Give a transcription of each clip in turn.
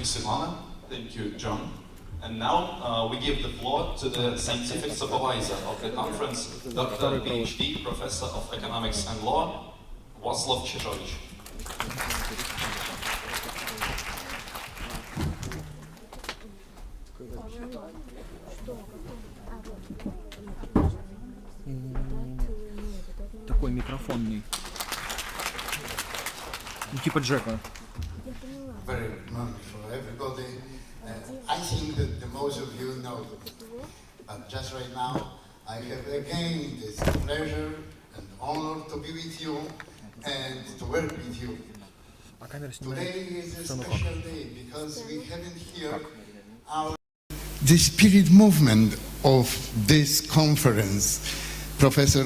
you, Silvana. Thank you, John. And now we give the floor to the scientific supervisor of the conference, Dr. PhD, Professor of Economics and Law, Wacław Cieszowicz. Такой микрофонный. Ну, типа Джека. Very wonderful, everybody. I think that the most of you know, but just right now, I have again this pleasure and honor to be with you and to work with you. Today is a special day because we haven't here the spirit movement of this conference. Professor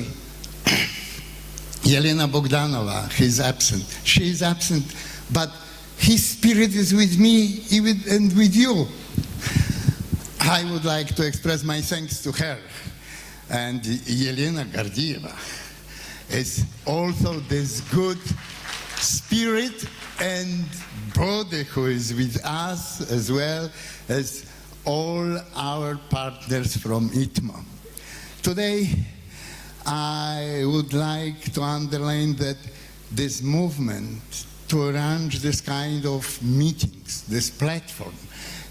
Yelena Bogdanova, he's absent. She is absent, but his spirit is with me even and with you. I would like to express my thanks to her. And Yelena Gardieva is also this good spirit and body who is with us, as well as all our partners from ITMO. Today, I would like to underline that this movement to arrange this kind of meetings, this platform,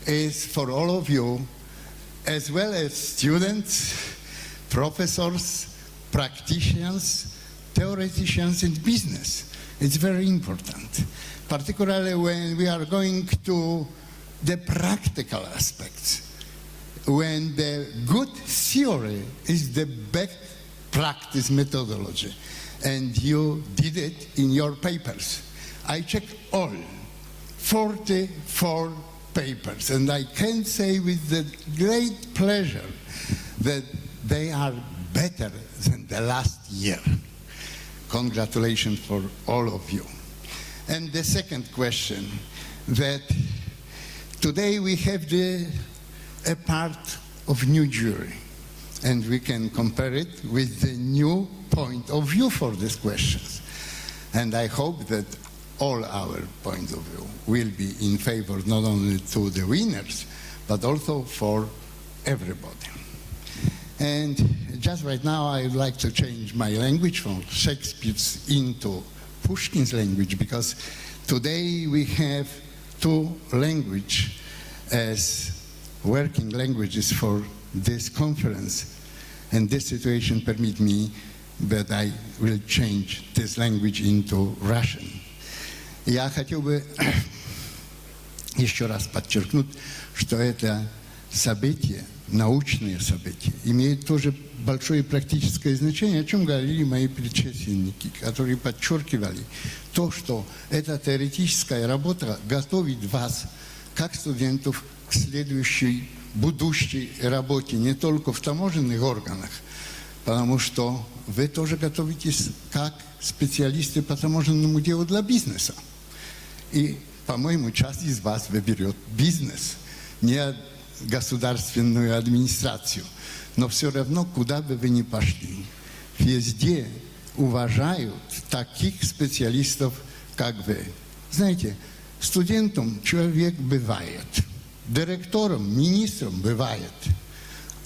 is for all of you, as well as students, professors, practitioners, theoreticians, and business. It's very important, particularly when we are going to the practical aspects, when the good theory is the best practice methodology, and you did it in your papers. I checked all 44 papers, and I can say with the great pleasure that they are better than the last year. Congratulations for all of you. And the second question, that today we have a part of new jury, and we can compare it with the new point of view for these questions. And I hope that all our points of view will be in favor not only to the winners, but also for everybody. And just right now, I would like to change my language from Shakespeare's into Pushkin's language, because today we have two languages as working languages for this conference. And this situation permits me that I will change this language into Russian. Я хотел бы еще раз подчеркнуть, что это событие, научное событие, имеет тоже большое практическое значение, о чем говорили мои предшественники, которые подчеркивали то, что эта теоретическая работа готовит вас, как студентов, к следующей, будущей работе не только в таможенных органах, потому что вы тоже готовитесь как специалисты по таможенному делу для бизнеса. И, по-моему, часть из вас выберет бизнес, не государственную администрацию. Но все равно, куда бы вы ни пошли, везде уважают таких специалистов, как вы. Знаете, студентом человек бывает, директором, министром бывает,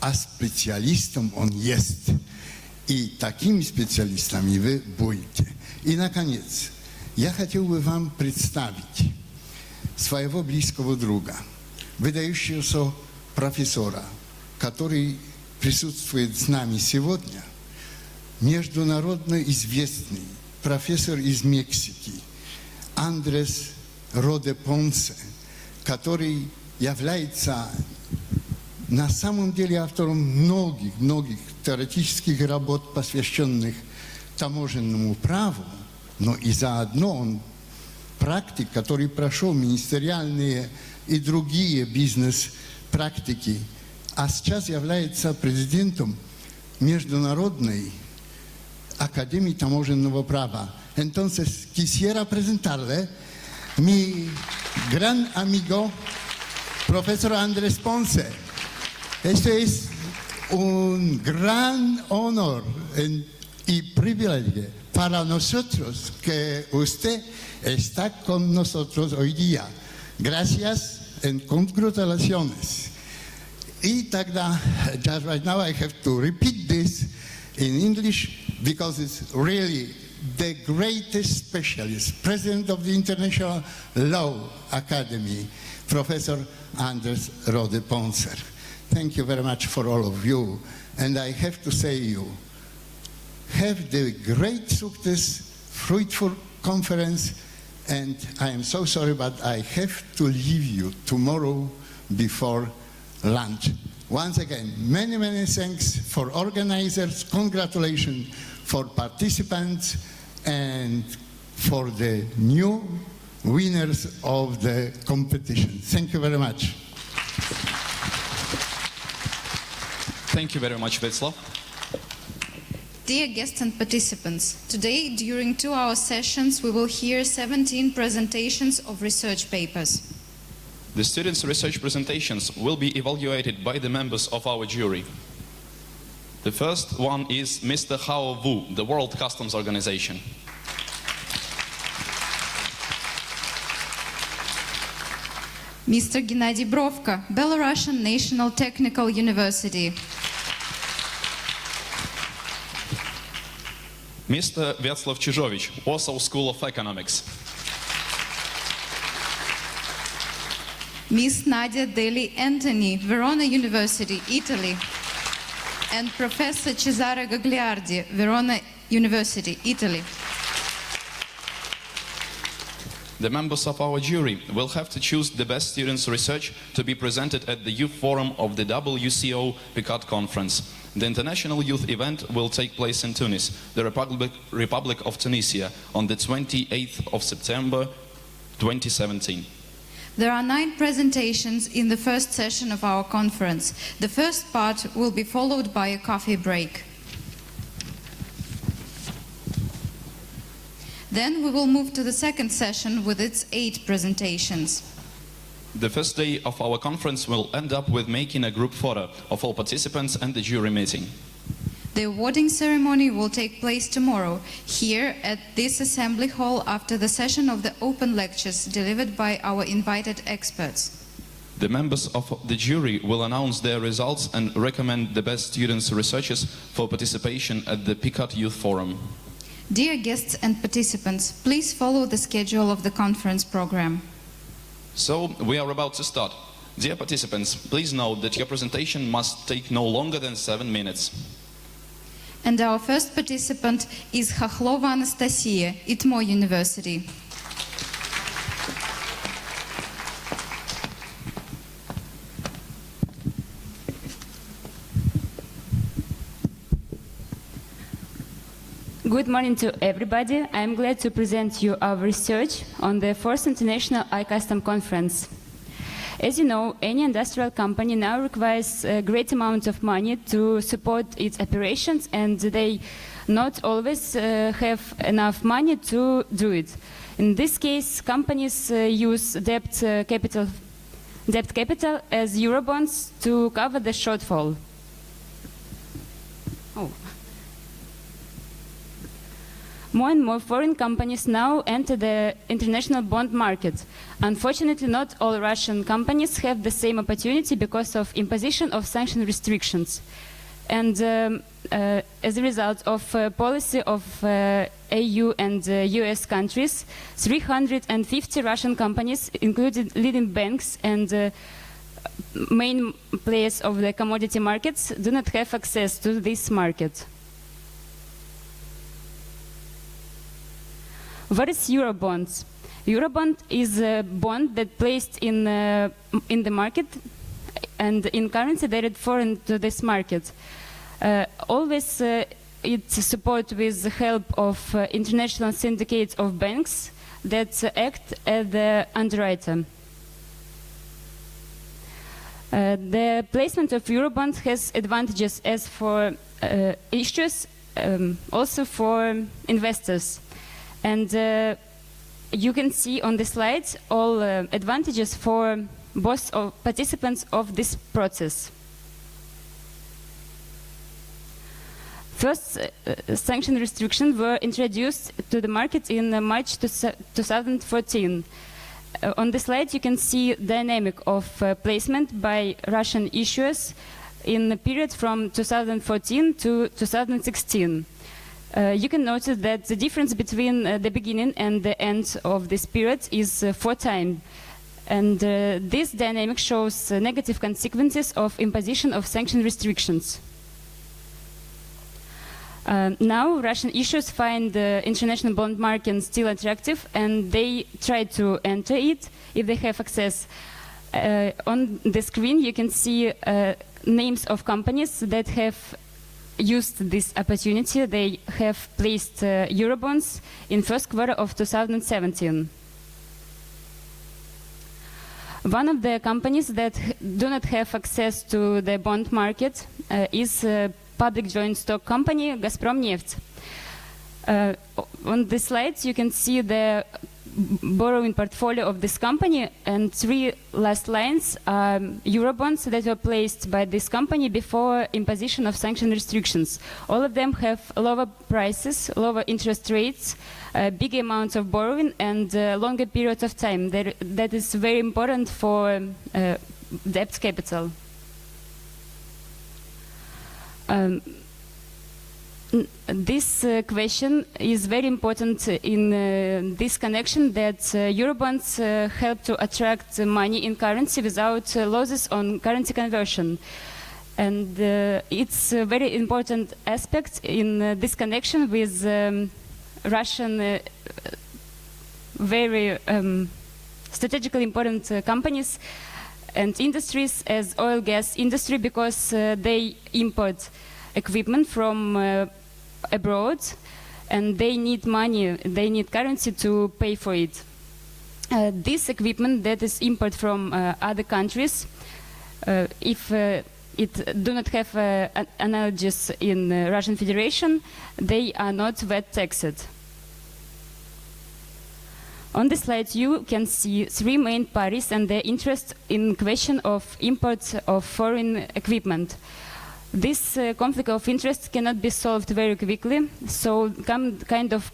а специалистом он есть. И такими специалистами вы будете. И, наконец, я хотел бы вам представить своего близкого друга, выдающегося профессора, который присутствует с нами сегодня, международно известный профессор из Мексики, Андрес Роде Понсе, который является на самом деле автором многих теоретических работ, посвященных таможенному праву, но и заодно он практик, который прошел министeriальные и другие бизнес-практики, а сейчас является президентом Международной академии таможенного права. Entonces, quisiera presentarle mi gran amigo, profesor Andrés Ponce. Este es un gran honor y privilegio para nosotros que usted está con nosotros hoy día. Gracias, and congratulations. I тогда, just right now I have to repeat this in English because it's really the greatest specialist, president of the International Law Academy, Professor Anders Rode Ponser. Thank you very much for all of you. And I have to say you, have the great success, fruitful conference, and I am so sorry, but I have to leave you tomorrow before lunch. Once again, many, many thanks for organizers, congratulations for participants, and for the new winners of the competition. Thank you very much. Thank you very much, Václav. Dear guests and participants, today during 2-hour sessions we will hear 17 presentations of research papers. The students' research presentations will be evaluated by the members of our jury. The first one is Mr. Hao Wu, the World Customs Organization. Mr. Gennady Brovka, Belarusian National Technical University. Mr. Václav Chizhovich, Warsaw School of Economics. Miss Nadia Deli Anthony, Verona University, Italy. And Professor Cesare Gagliardi, Verona University, Italy. The members of our jury will have to choose the best students' research to be presented at the Youth Forum of the WCO PICAT Conference. The international youth event will take place in Tunis, the Republic of Tunisia, on the 28th of September 2017. There are 9 presentations in the first session of our conference. The first part will be followed by a coffee break. Then we will move to the second session with its 8 presentations. The first day of our conference will end up with making a group photo of all participants and the jury meeting. The awarding ceremony will take place tomorrow, here at this assembly hall after the session of the open lectures delivered by our invited experts. The members of the jury will announce their results and recommend the best students' researchers for participation at the PICAT Youth Forum. Dear guests and participants, please follow the schedule of the conference program. So, we are about to start. Dear participants, please note that your presentation must take no longer than 7 minutes. And our first participant is Khokhlova Anastasia, ITMO University. Good morning to everybody. I am glad to present you our research on the 4th International iCustom Conference. As you know, any industrial company now requires a great amount of money to support its operations, and they not always have enough money to do it. In this case, companies use debt capital as Eurobonds to cover the shortfall. More and more foreign companies now enter the international bond market. Unfortunately, not all Russian companies have the same opportunity because of imposition of sanction restrictions. And as a result of policy of EU and US countries, 350 Russian companies, including leading banks and main players of the commodity markets, do not have access to this market. What is Eurobonds? Eurobond is a bond that placed in the market and in currency that is foreign to this market. Always it's support with the help of international syndicates of banks that act as the underwriter. The placement of Eurobonds has advantages as for issuers, also for investors. And you can see on the slides all advantages for both participants of this process. First, sanction restrictions were introduced to the market in March 2014. On the slide, you can see dynamic of placement by Russian issuers in the period from 2014 to 2016. You can notice that the difference between the beginning and the end of this period is 4 times. And this dynamic shows negative consequences of imposition of sanction restrictions. Now, Russian issuers find the international bond market still attractive, and they try to enter it if they have access. On the screen, you can see names of companies that have used this opportunity. They have placed Eurobonds in first quarter of 2017. One of the companies that do not have access to the bond market is public joint stock company Gazpromneft. On the slides, you can see the borrowing portfolio of this company, and 3 last lines are Eurobonds that were placed by this company before imposition of sanction restrictions. All of them have lower prices, lower interest rates, big amounts of borrowing, and longer periods of time. That is very important for debt capital. This question is very important in this connection, that Eurobonds help to attract money in currency without losses on currency conversion. And it's a very important aspect in this connection with Russian very strategically important companies and industries as oil gas industry, because they import equipment from abroad, and they need money, they need currency to pay for it. This equipment that is imported from other countries, if it do not have analogies in Russian Federation, they are not VAT taxed. On the slide, you can see 3 main parties and their interest in question of import of foreign equipment. This conflict of interest cannot be solved very quickly, so kind of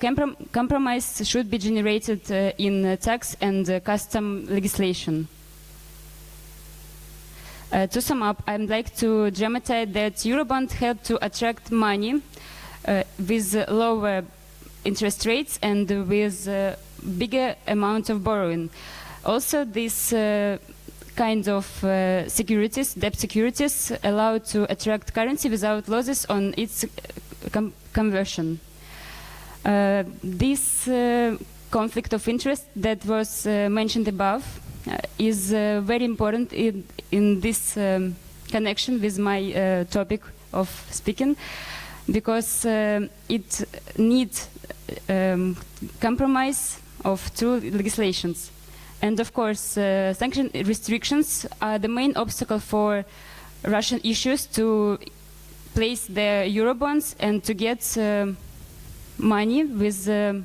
compromise should be generated in tax and custom legislation. To sum up, I'd like to dramatize that Eurobond help to attract money with lower interest rates and with bigger amount of borrowing. Also, this kind of securities, debt securities, allow to attract currency without losses on its conversion. This conflict of interest that was mentioned above is very important in this connection with my topic of speaking, because it needs compromise of 2 legislations. And of course, sanction restrictions are the main obstacle for Russian issuers to place their Eurobonds and to get money with the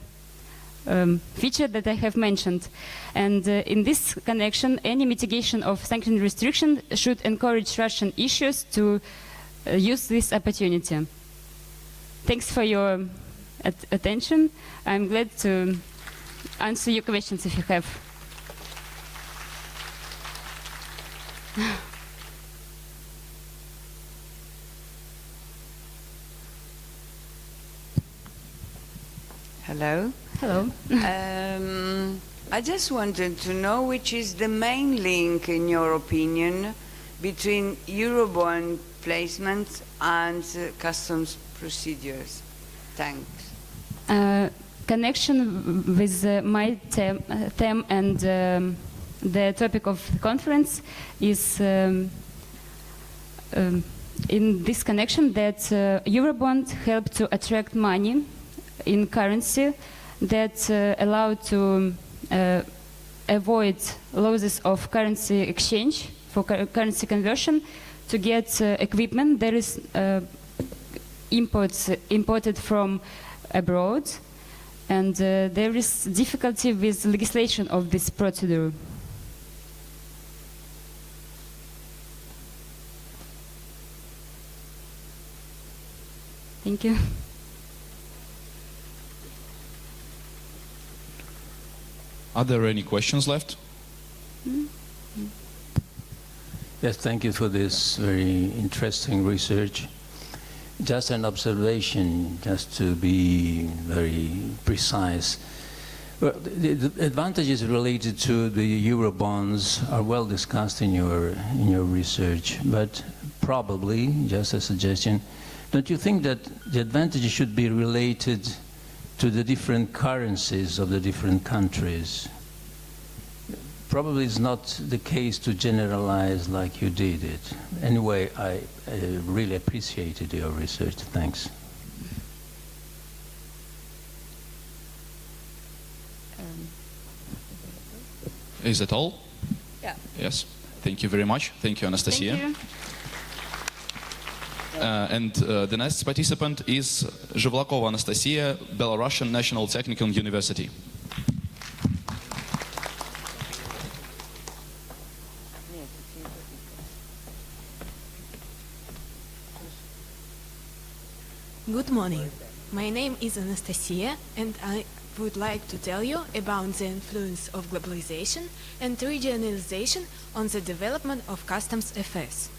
feature that I have mentioned. And in this connection, any mitigation of sanction restriction should encourage Russian issuers to use this opportunity. Thanks for your attention. I'm glad to answer your questions if you have. Hello. Hello. I just wanted to know which is the main link, in your opinion, between Eurobond placements and customs procedures. Thanks. Connection with my theme and the topic of the conference is in this connection that Eurobond help to attract money in currency that allow to avoid losses of currency exchange for currency conversion, to get equipment that is imported from abroad, and there is difficulty with legislation of this procedure. Thank you. Are there any questions left? Yes, thank you for this very interesting research. Just an observation, just to be very precise. Well, the advantages related to the Eurobonds are well discussed in your research, but probably, just a suggestion, don't you think that the advantages should be related to the different currencies of the different countries? Probably it's not the case to generalize like you did it. Anyway, I really appreciated your research. Thanks. Is that all? Yeah. Yes. Thank you very much. Thank you, Anastasia. Thank you. And the next participant is Zhivlakova Anastasia, Belarusian National Technical University. Good morning. My name is Anastasia, and I would like to tell you about the influence of globalization and regionalization on the development of customs affairs.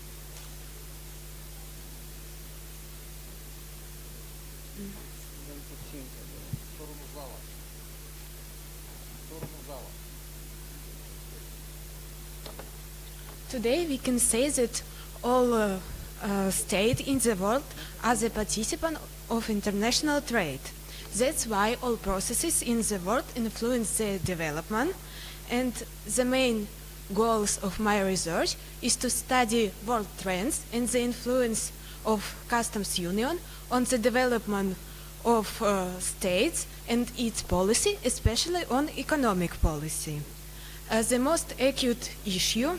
Today we can say that all states in the world are the participant of international trade. That's why all processes in the world influence the development, and the main goals of my research is to study world trends and the influence of customs union on the development of states and its policy, especially on economic policy. The most acute issue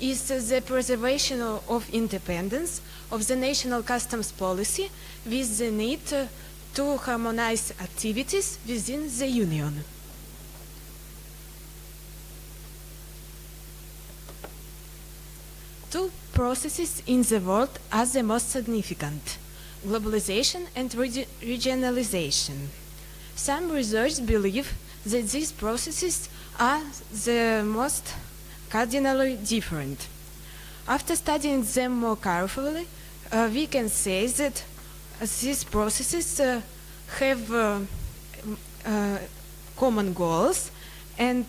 is the preservation of independence of the national customs policy with the need to harmonize activities within the Union. Two processes in the world are the most significant: globalization and regionalization. Some researchers believe that these processes are the most cardinally different. After studying them more carefully, we can say that these processes have common goals, and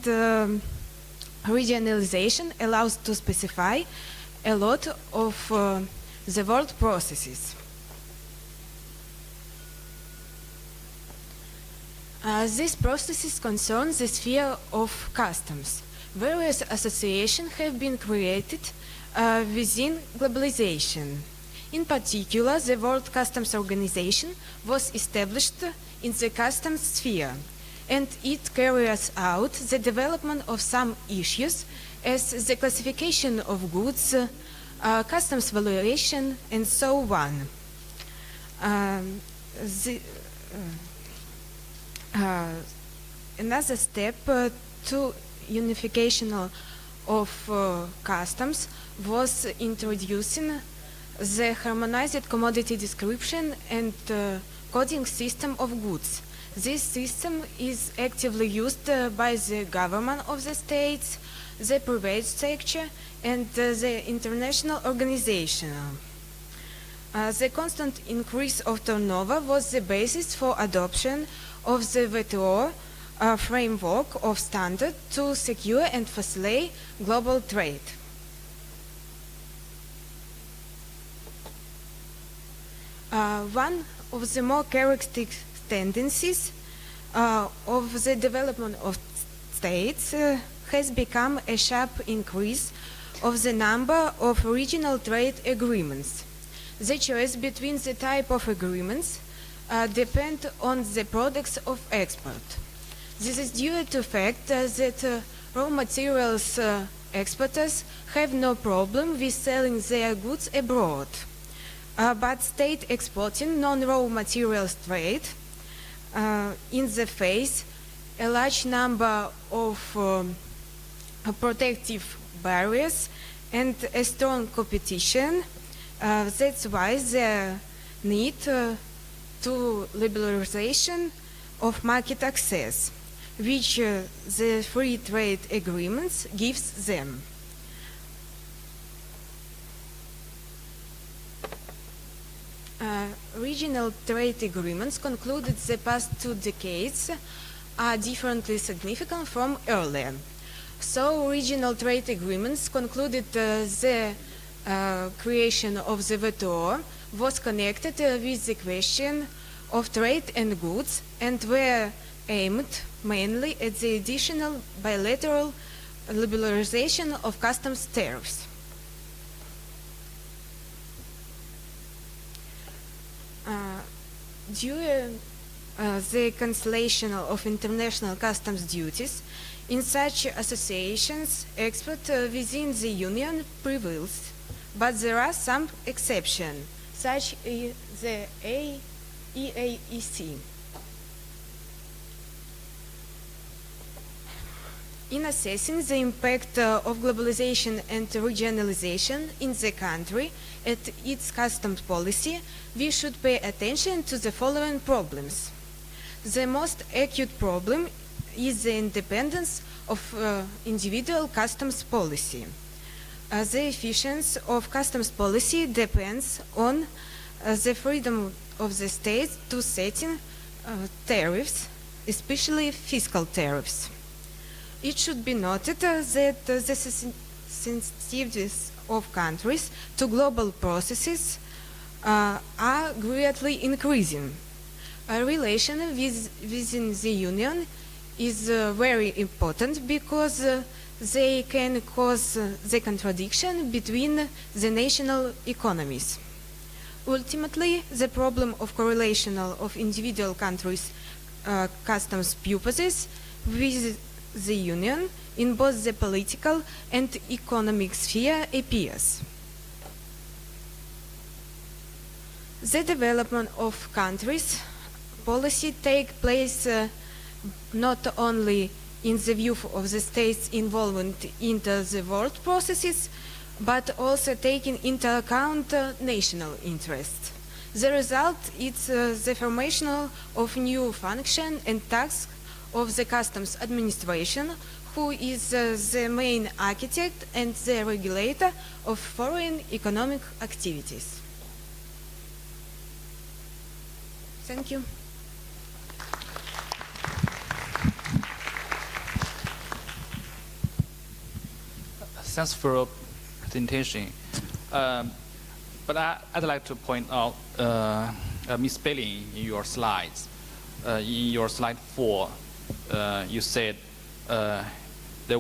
regionalization allows to specify a lot of the world processes. These processes concern the sphere of customs. Various associations have been created within globalization. In particular, the World Customs Organization was established in the customs sphere, and it carries out the development of some issues as the classification of goods, customs valuation, and so on. Another step to unification of customs was introducing the harmonized commodity description and coding system of goods. This system is actively used by the government of the states, the private sector, and the international organization. The constant increase of turnover was the basis for adoption of the WTO framework of standards to secure and facilitate global trade. One of the more characteristic tendencies of the development of states has become a sharp increase of the number of regional trade agreements. The choice between the type of agreements depend on the products of export. This is due to the fact that raw materials exporters have no problem with selling their goods abroad. But state exporting non-raw materials trade in the face a large number of protective barriers and a strong competition. That's why the need to liberalization of market access. which the free trade agreements gives them. Regional trade agreements concluded the past 2 decades are differently significant from earlier. So regional trade agreements concluded the creation of the WTO was connected with the question of trade and goods and were aimed mainly at the additional bilateral liberalization of customs tariffs. During the cancellation of international customs duties, in such associations, export within the Union prevails, but there are some exceptions, such as the EAEC. In assessing the impact of globalization and regionalization in the country and its customs policy, we should pay attention to the following problems. The most acute problem is the independence of individual customs policy. The efficiency of customs policy depends on the freedom of the states to setting tariffs, especially fiscal tariffs. It should be noted that the sensitivities of countries to global processes are greatly increasing. A relation within the Union is very important because they can cause the contradiction between the national economies. Ultimately, the problem of correlation of individual countries' customs purposes with the Union in both the political and economic sphere appears. The development of countries' policy takes place not only in the view of the states involved in the world processes, but also taking into account national interests. The result is the formation of new function and tasks of the customs administration, who is the main architect and the regulator of foreign economic activities. Thank you. Thanks for your presentation. But I'd like to point out a misspelling in your slides. In your slide 4, you said there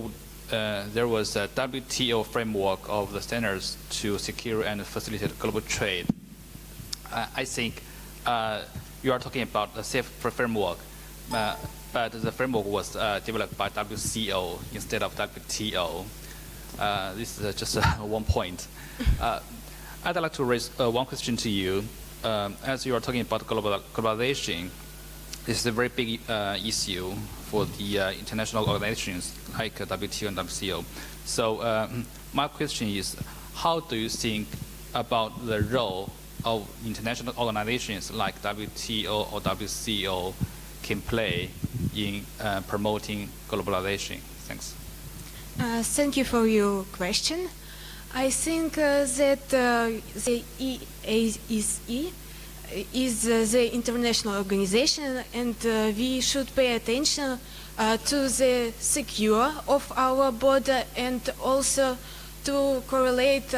was a WTO framework of the standards to secure and facilitate global trade. I think you are talking about the safe framework, but the framework was developed by WCO instead of WTO. This is just one point. I'd like to raise one question to you. As you are talking about globalization, this is a very big issue for the international organizations like WTO and WCO. So my question is, how do you think about the role of international organizations like WTO or WCO can play in promoting globalization? Thanks. Thank you for your question. I think that the EAEC is the international organization, and we should pay attention to the secure of our border and also to correlate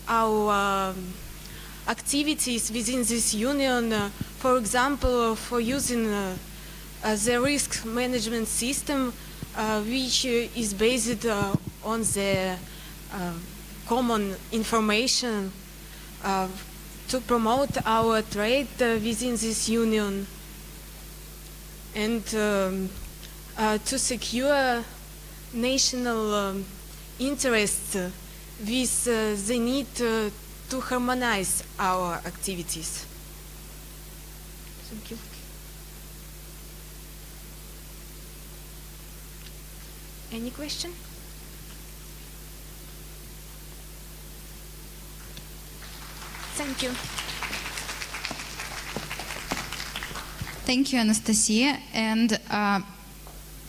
our activities within this union, for example, for using the risk management system, which is based on the common information to promote our trade within this union and to secure national interests with the need to harmonize our activities. Thank you. Any question? Thank you. Thank you, Anastasia. And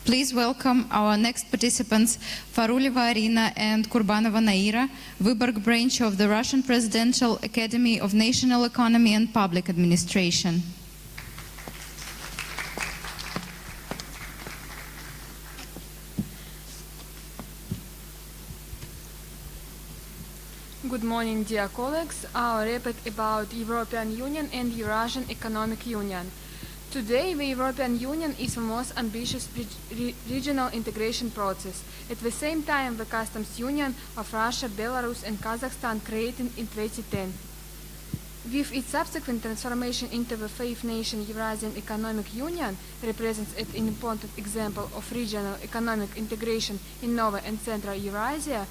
Please welcome our next participants, Faruleva Arina and Kurbanova Naira, Vyborg branch of the Russian Presidential Academy of National Economy and Public Administration. Good morning, dear colleagues. Our report about European Union and Eurasian Economic Union. Today, the European Union is the most ambitious regional integration process. At the same time, the customs union of Russia, Belarus and Kazakhstan created in 2010. With its subsequent transformation into the five-nation Eurasian Economic Union, represents an important example of regional economic integration in Nova and Central Eurasia.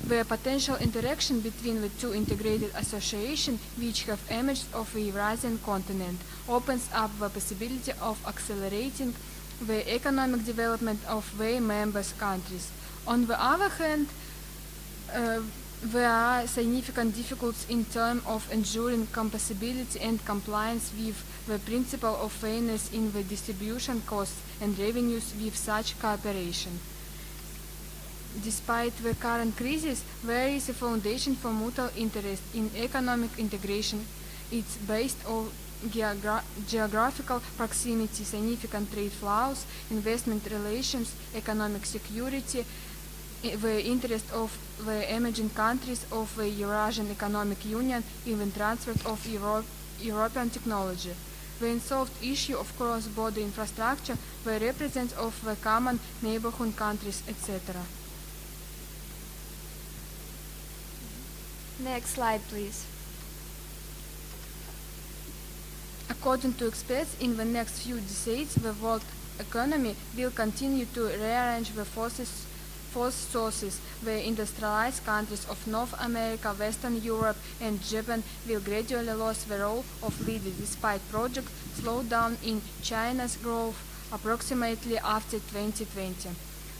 The potential interaction between the two integrated associations which have emerged of the Eurasian continent opens up the possibility of accelerating the economic development of the member countries. On the other hand, there are significant difficulties in terms of ensuring compatibility and compliance with the principle of fairness in the distribution costs and revenues with such cooperation. Despite the current crisis, there is a foundation for mutual interest in economic integration. It's based on geographical proximity, significant trade flows, investment relations, economic security, the interest of the emerging countries of the Eurasian Economic Union, even transfer of European technology. The unsolved issue of cross-border infrastructure, the represents of the common neighborhood countries, etc. Next slide, please. According to experts, in the next few decades, the world economy will continue to rearrange the force sources. The industrialized countries of North America, Western Europe, and Japan will gradually lose the role of leaders despite project slowdown in China's growth approximately after 2020.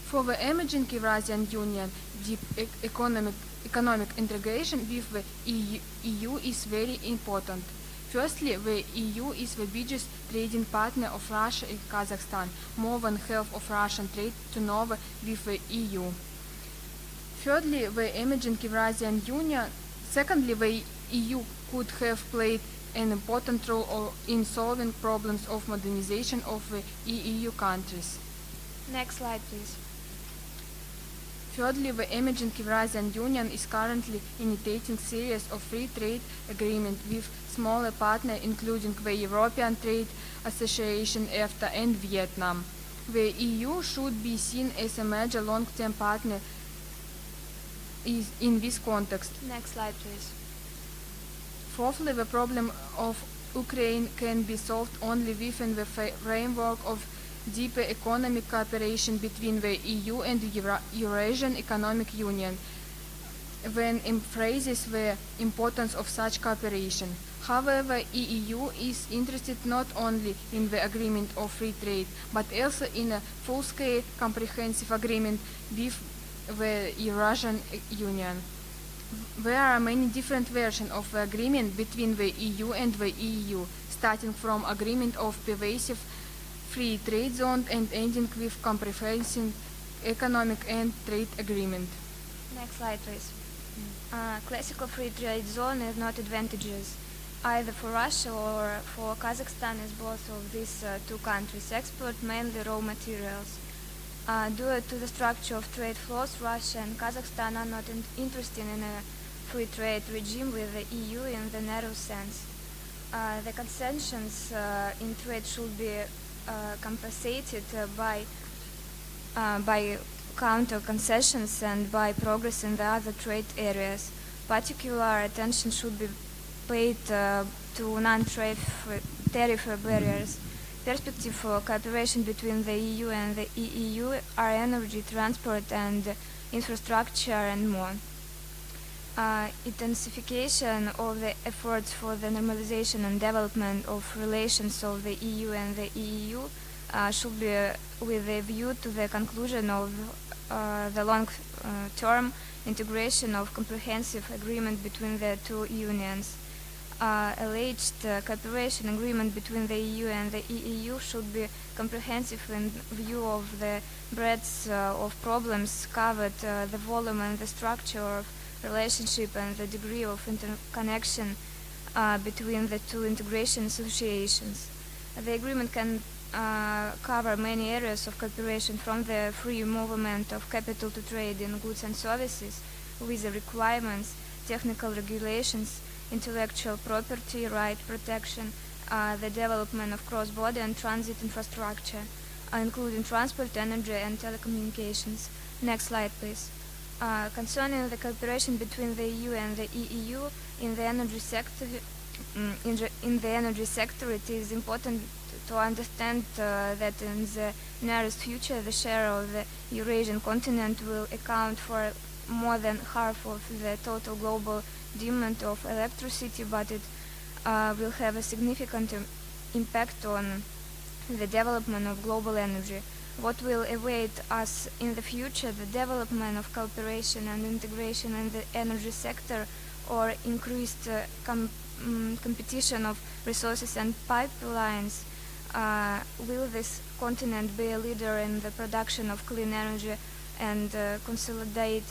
For the emerging Eurasian Union, deep economic integration with the EU is very important. Firstly, the EU is the biggest trading partner of Russia and Kazakhstan. More than half of Russian trade turnover with the EU. Thirdly, the emerging Eurasian Union. Secondly, the EU could have played an important role in solving problems of modernization of the EU countries. Next slide, please. Thirdly, the emerging Eurasian Union is currently initiating series of free trade agreements with smaller partners, including the European Trade Association, EFTA, and Vietnam. The EU should be seen as a major long-term partner in this context. Next slide, please. Fourthly, the problem of Ukraine can be solved only within the framework of deeper economic cooperation between the EU and the Eurasian Economic Union, when emphasizes the importance of such cooperation. However, EU is interested not only in the agreement of free trade, but also in a full-scale comprehensive agreement with the Eurasian Union. There are many different versions of the agreement between the EU and the EU, starting from agreement of pervasive free trade zone and ending with comprehensive economic and trade agreement. Next slide, please. Classical free trade zone is not advantageous either for Russia or for Kazakhstan, as both of these two countries export mainly raw materials. Due to the structure of trade flows, Russia and Kazakhstan are not interested in a free trade regime with the EU in the narrow sense. The concessions in trade should be compensated by counter concessions and by progress in the other trade areas. Particular attention should be paid to non-tariff barriers. Perspective for cooperation between the EU and the EU are energy, transport, and infrastructure, and more. Intensification of the efforts for the normalization and development of relations of the EU and the EU should be with a view to the conclusion of the long-term integration of comprehensive agreement between the two unions. alleged cooperation agreement between the EU and the EEU should be comprehensive in view of the breadth of problems covered, the volume and the structure of relationship and the degree of interconnection between the two integration associations. The agreement can cover many areas of cooperation, from the free movement of capital to trade in goods and services, visa requirements, technical regulations, intellectual property right protection, the development of cross-border and transit infrastructure, including transport, energy, and telecommunications. Next slide, please. Concerning the cooperation between the EU and the EEU in the energy sector, it is important to understand that in the nearest future, the share of the Eurasian continent will account for more than half of the total global demand of electricity, but it will have a significant impact on the development of global energy. What will await us in the future, the development of cooperation and integration in the energy sector, or increased competition of resources and pipelines? Will this continent be a leader in the production of clean energy and consolidate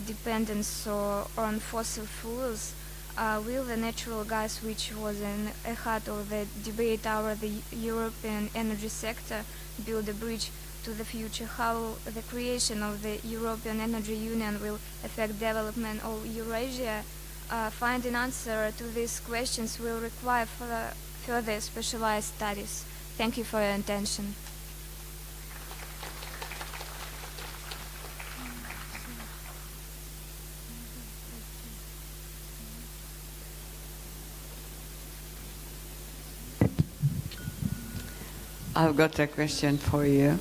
dependence on fossil fuels? Will the natural gas, which was in the heart of the debate over the European energy sector, build a bridge to the future? How the creation of the European Energy Union will affect development of Eurasia? Finding answer to these questions will require further specialized studies. Thank you for your attention. I've got a question for you.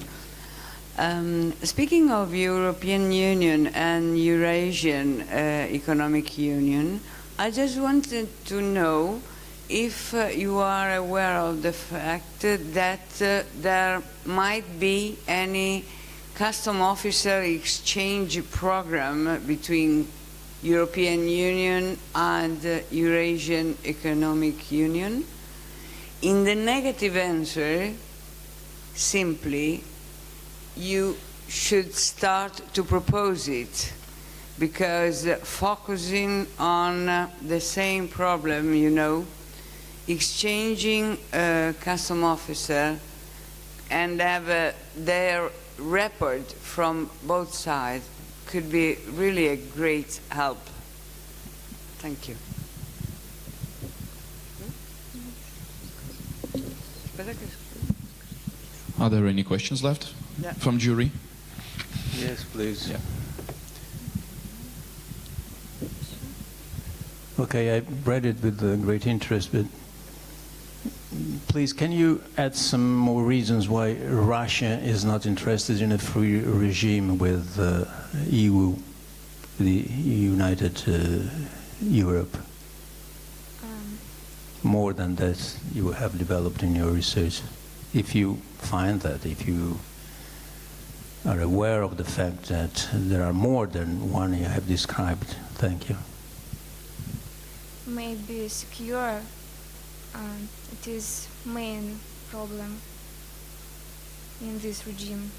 Speaking of European Union and Eurasian Economic Union, I just wanted to know if you are aware of the fact that there might be any custom officer exchange program between European Union and Eurasian Economic Union. In the negative answer, simply, you should start to propose it, because focusing on the same problem, you know, exchanging a custom officer and have their report from both sides could be really a great help. Thank you. Are there any questions left from jury? Yes, please. Yeah. Okay, I read it with great interest, but please, can you add some more reasons why Russia is not interested in a free regime with EU, the United Europe? More than that you have developed in your research. If you find that, if you are aware of the fact that there are more than one you have described. Thank you. Maybe secure. It is main problem in this regime.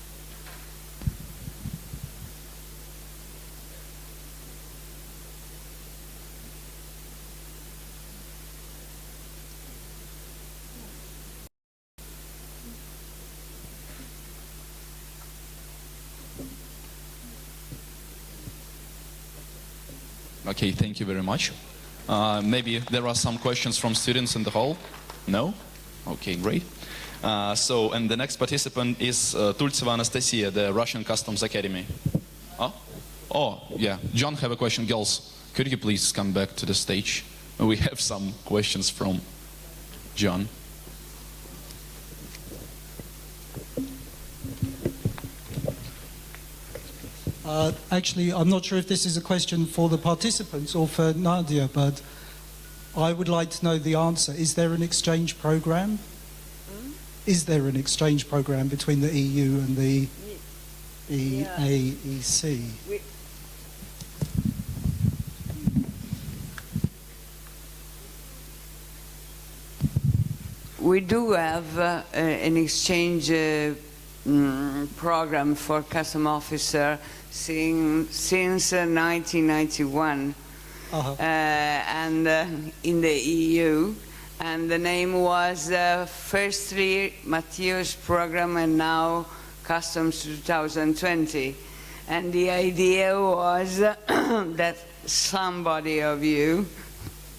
Okay, thank you very much. Maybe there are some questions from students in the hall? No? Okay, great. And the next participant is Tultseva Anastasia, the Russian Customs Academy. Oh, yeah. John have a question. Girls, could you please come back to the stage? We have some questions from John. Actually, I'm not sure if this is a question for the participants or for Nadia, but I would like to know the answer. Is there an exchange program? Is there an exchange program between the EU and the EAEC? we do have an exchange program for custom officer since 1991 and in the EU, and the name was firstly Matthäus program and now Customs 2020. And the idea was that somebody of you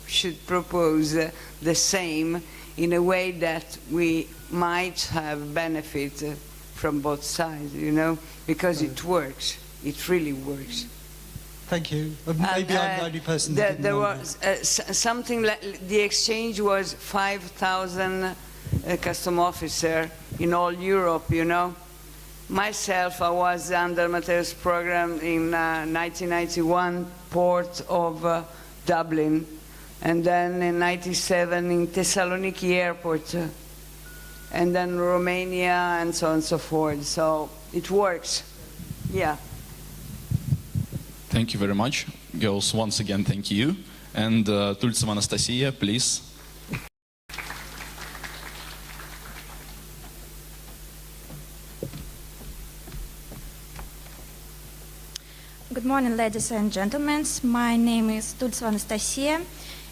should propose the same in a way that we might have benefit from both sides, you know, because it works. It really works. Thank you. Maybe I'm the only person that didn't there know was something like the exchange was 5,000 custom officer in all Europe, you know. Myself, I was under Matthäus program in 1991, port of Dublin, and then in 97 in Thessaloniki airport, and then Romania, and so on and so forth. So it works. Yeah. Thank you very much. Girls, once again, thank you. And Tultseva Anastasia, please. Good morning, ladies and gentlemen. My name is Tultseva Anastasia,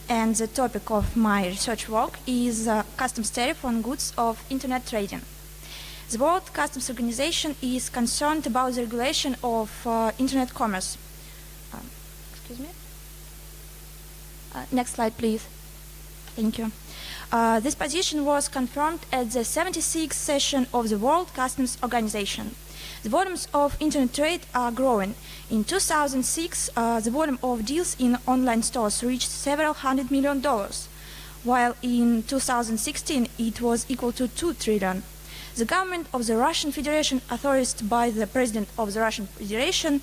and the topic of my research work is customs tariff on goods of internet trading. The World Customs Organization is concerned about the regulation of internet commerce. Excuse me. Next slide, please. Thank you. This position was confirmed at the 76th session of the World Customs Organization. The volumes of internet trade are growing. In 2006, the volume of deals in online stores reached several $100 million, while in 2016 it was equal to $2 trillion. The government of the Russian Federation, authorized by the President of the Russian Federation,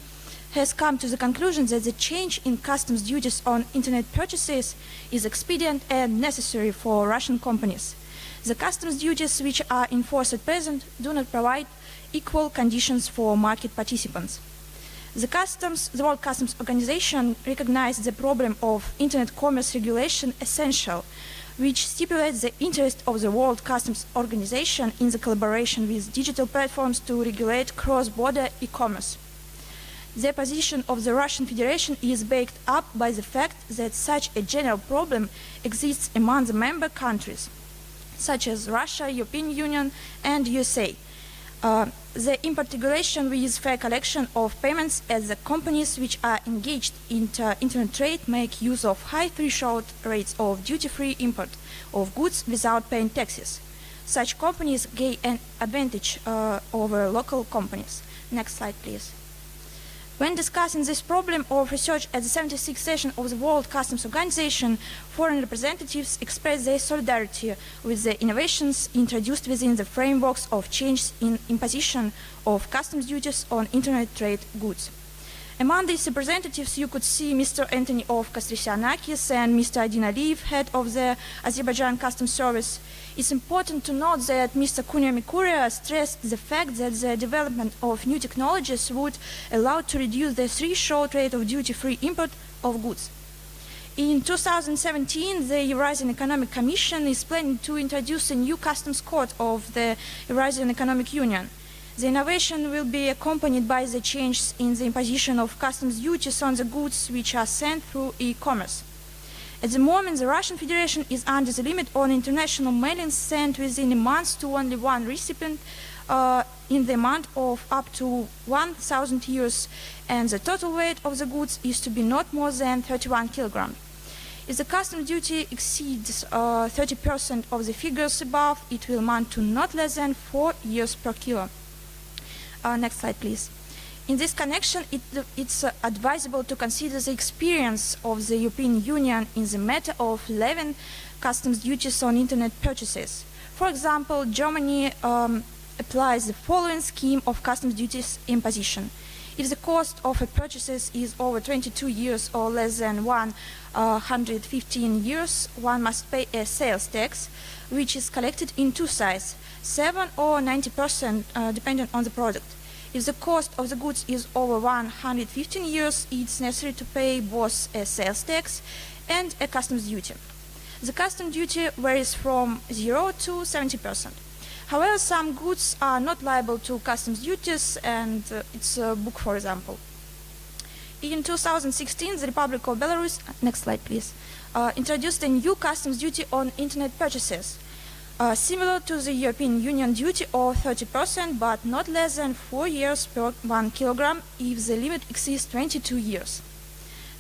has come to the conclusion that the change in customs duties on internet purchases is expedient and necessary for Russian companies. The customs duties which are enforced at present do not provide equal conditions for market participants. The World Customs Organization recognized the problem of internet commerce regulation essential, which stipulates the interest of the World Customs Organization in the collaboration with digital platforms to regulate cross-border e-commerce. The position of the Russian Federation is backed up by the fact that such a general problem exists among the member countries, such as Russia, European Union, and USA. The import regulation with fair collection of payments as the companies which are engaged in internet trade make use of high threshold rates of duty-free import of goods without paying taxes. Such companies gain an advantage over local companies. Next slide, please. When discussing this problem of research at the 76th session of the World Customs Organization, foreign representatives expressed their solidarity with the innovations introduced within the frameworks of changes in imposition of customs duties on internet trade goods. Among these representatives, you could see Mr. Anthony of Kastrissianakis and Mr. Adin Aliyev, head of the Azerbaijan Customs Service. It's important to note that Mr. Kunia Mikuria stressed the fact that the development of new technologies would allow to reduce the threshold rate of duty-free import of goods. In 2017, the Eurasian Economic Commission is planning to introduce a new customs code of the Eurasian Economic Union. The innovation will be accompanied by the changes in the imposition of customs duties on the goods which are sent through e-commerce. At the moment, the Russian Federation is under the limit on international mailings sent within a month to only one recipient in the amount of up to 1,000 euros, and the total weight of the goods is to be not more than 31 kilograms. If the customs duty exceeds 30% of the figures above, it will amount to not less than 4 euros per kilo. Next slide, please. In this connection, it's advisable to consider the experience of the European Union in the matter of levying customs duties on internet purchases. For example, Germany applies the following scheme of customs duties imposition. If the cost of a purchase is over 22 years or less than 115 years, one must pay a sales tax, which is collected in two sides, 7 or 90% depending on the product. If the cost of the goods is over 115 years, it's necessary to pay both a sales tax and a customs duty. The custom duty varies from 0 to 70%. However, some goods are not liable to customs duties, and it's a book, for example. In 2016, the Republic of Belarus, next slide please, introduced a new customs duty on internet purchases, similar to the European Union duty of 30%, but not less than 4 years per 1 kilogram if the limit exceeds 22 years.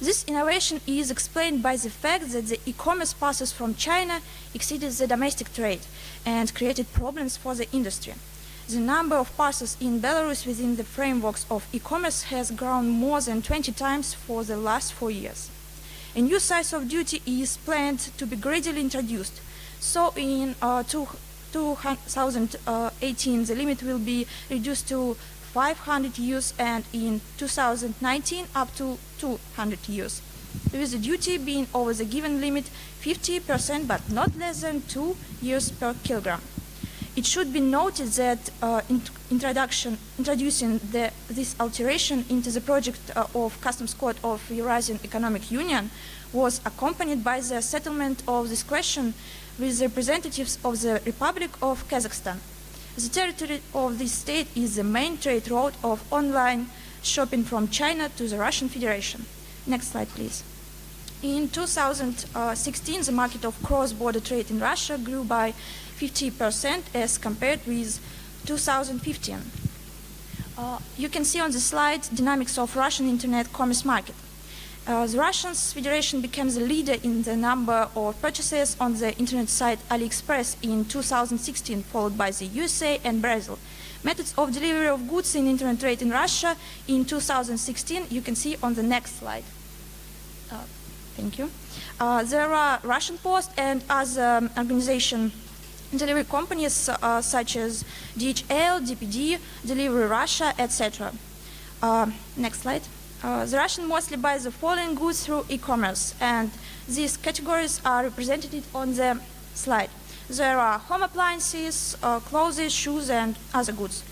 This innovation is explained by the fact that the e-commerce parcels from China exceeded the domestic trade and created problems for the industry. The number of parcels in Belarus within the frameworks of e-commerce has grown more than 20 times for the last 4 years. A new size of duty is planned to be gradually introduced. So in 2018, the limit will be reduced to 500 euros, and in 2019 up to 200 euros, with the duty being over the given limit 50%, but not less than 2 euros per kilogram. It should be noted that introducing this alteration into the project of Customs Code of Eurasian Economic Union was accompanied by the settlement of this question with representatives of the Republic of Kazakhstan. The territory of this state is the main trade route of online shopping from China to the Russian Federation. Next slide, please. In 2016, the market of cross-border trade in Russia grew by 50% as compared with 2015. You can see on the slide dynamics of Russian internet commerce market. The Russian Federation became the leader in the number of purchases on the internet site AliExpress in 2016, followed by the USA and Brazil. Methods of delivery of goods in internet trade in Russia in 2016, you can see on the next slide. Thank you. There are Russian Post and other organization delivery companies such as DHL, DPD, Delivery Russia, etc. Next slide. The Russian mostly buys the following goods through e-commerce, and these categories are represented on the slide. There are home appliances, clothes, shoes, and other goods.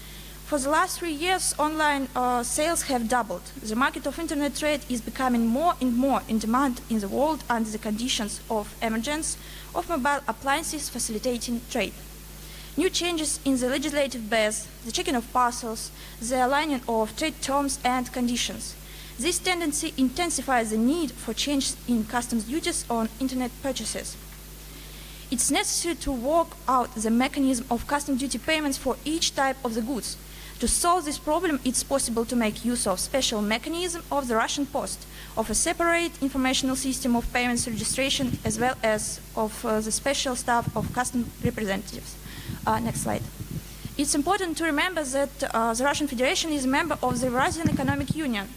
For the last 3 years, online sales have doubled. The market of internet trade is becoming more and more in demand in the world under the conditions of emergence of mobile appliances facilitating trade. New changes in the legislative base, the checking of parcels, the aligning of trade terms and conditions. This tendency intensifies the need for changes in customs duties on internet purchases. It's necessary to work out the mechanism of customs duty payments for each type of the goods. To solve this problem, it's possible to make use of special mechanism of the Russian Post, of a separate informational system of payments registration, as well as of the special staff of customs representatives. Next slide. It's important to remember that the Russian Federation is a member of the Eurasian Economic Union.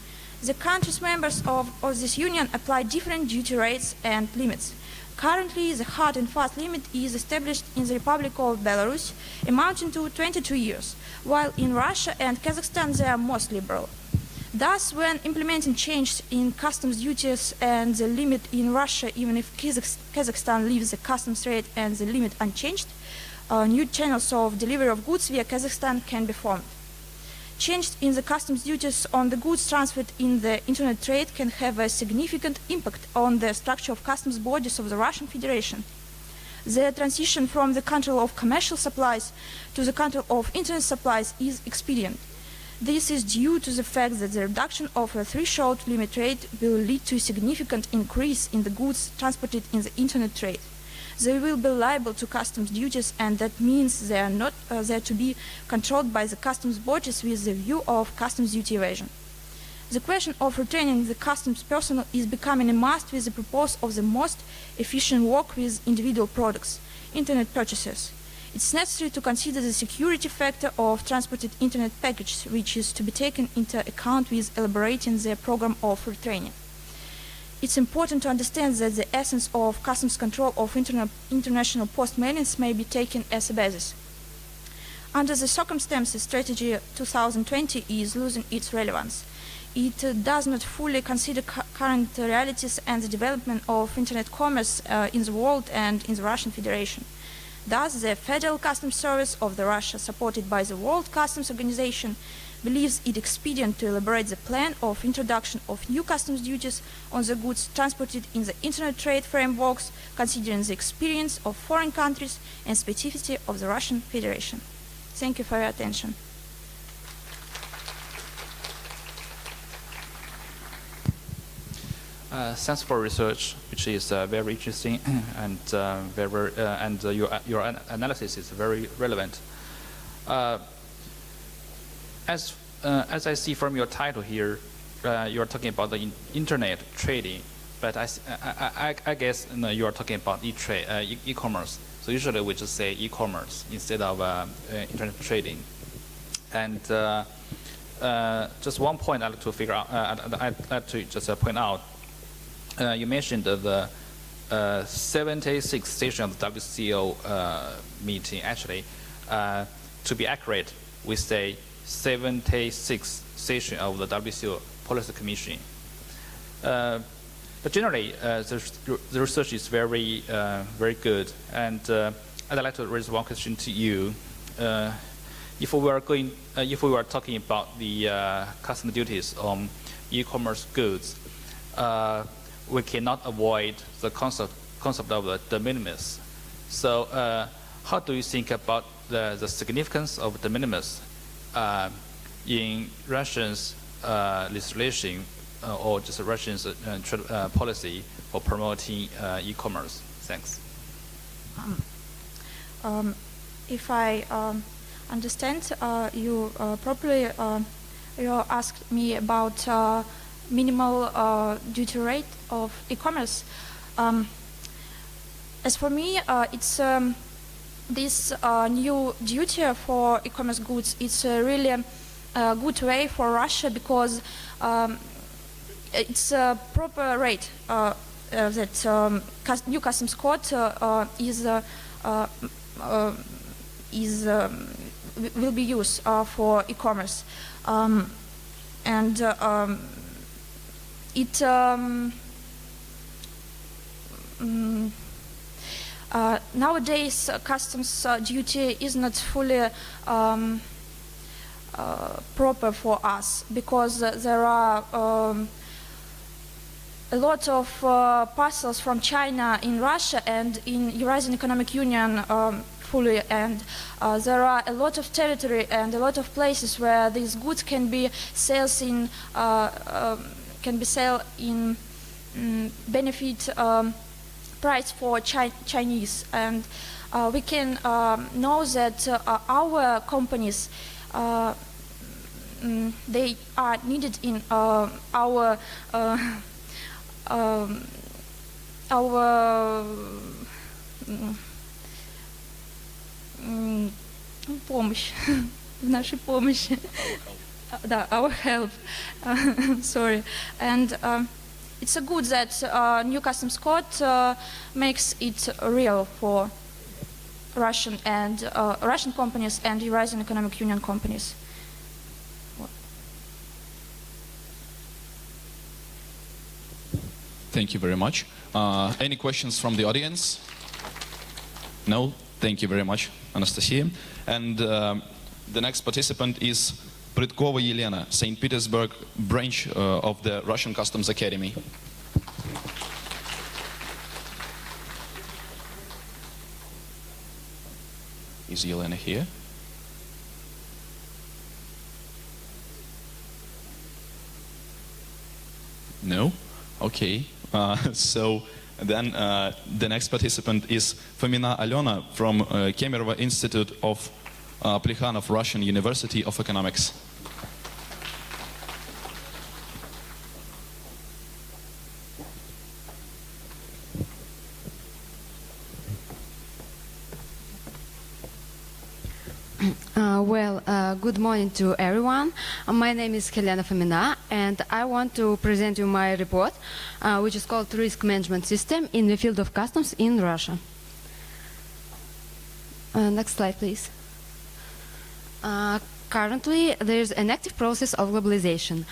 The countries members of this union apply different duty rates and limits. Currently, the hard and fast limit is established in the Republic of Belarus, amounting to 22 years, while in Russia and Kazakhstan they are most liberal. Thus, when implementing changes in customs duties and the limit in Russia, even if Kazakhstan leaves the customs rate and the limit unchanged, new channels of delivery of goods via Kazakhstan can be formed. Changes in the customs duties on the goods transferred in the internet trade can have a significant impact on the structure of customs bodies of the Russian Federation. The transition from the control of commercial supplies to the control of internet supplies is expedient. This is due to the fact that the reduction of a threshold limit rate will lead to a significant increase in the goods transported in the internet trade. They will be liable to customs duties, and that means they are not there to be controlled by the customs bodies with the view of customs duty evasion. The question of retraining the customs personnel is becoming a must with the purpose of the most efficient work with individual products, internet purchases. It's necessary to consider the security factor of transported internet packages, which is to be taken into account with elaborating the program of retraining. It's important to understand that the essence of customs control of international post mailings may be taken as a basis. Under the circumstances, Strategy 2020 is losing its relevance. It does not fully consider current realities and the development of internet commerce in the world and in the Russian Federation. Thus, the Federal Customs Service of Russia, supported by the World Customs Organization, believes it expedient to elaborate the plan of introduction of new customs duties on the goods transported in the internet trade frameworks, considering the experience of foreign countries and specificity of the Russian Federation. Thank you for your attention. Thanks for research, which is very interesting and your analysis is very relevant. As I see from your title here, you are talking about the internet trading, but I guess you are talking about e-commerce. So usually we just say e-commerce instead of internet trading. And just one point I'd like to figure out. I'd like to just point out. You mentioned the 76th session of the WCO meeting. Actually, to be accurate, we say 76th session of the WCO Policy Commission. But generally, the research is very, very good. And I'd like to raise one question to you. If we were talking about the custom duties on e-commerce goods, we cannot avoid the concept of the de minimis. So how do you think about the significance of de minimis in Russia's legislation or just Russia's policy for promoting e-commerce? Thanks. If I understand you properly, you asked me about minimal duty rate of e-commerce. As for me, it's this new duty for e-commerce goods. It's really a good way for Russia because it's a proper rate that new customs code will be used for e-commerce, and it nowadays customs duty is not fully proper for us because there are a lot of parcels from China in Russia and in Eurasian Economic Union fully, and there are a lot of territory and a lot of places where these goods can be sold in benefit price for Chinese, and we can know that our companies they are needed in our помощь, в нашей помощи. Да, our help. Sorry. And it's a good that new customs code makes it real for Russian companies and Eurasian Economic Union companies. Thank you very much. Any questions from the audience? No? Thank you very much, Anastasia. And the next participant is Prudkova Yelena, St. Petersburg branch of the Russian Customs Academy. Is Yelena here? No? Okay. So then the next participant is Fomina Alena from Kemerovo Institute of Plekhanov Russian University of Economics. Good morning to everyone. My name is Helena Fomina, and I want to present you my report, which is called Risk Management System in the Field of Customs in Russia. Next slide, please. Currently, there is an active process of globalization.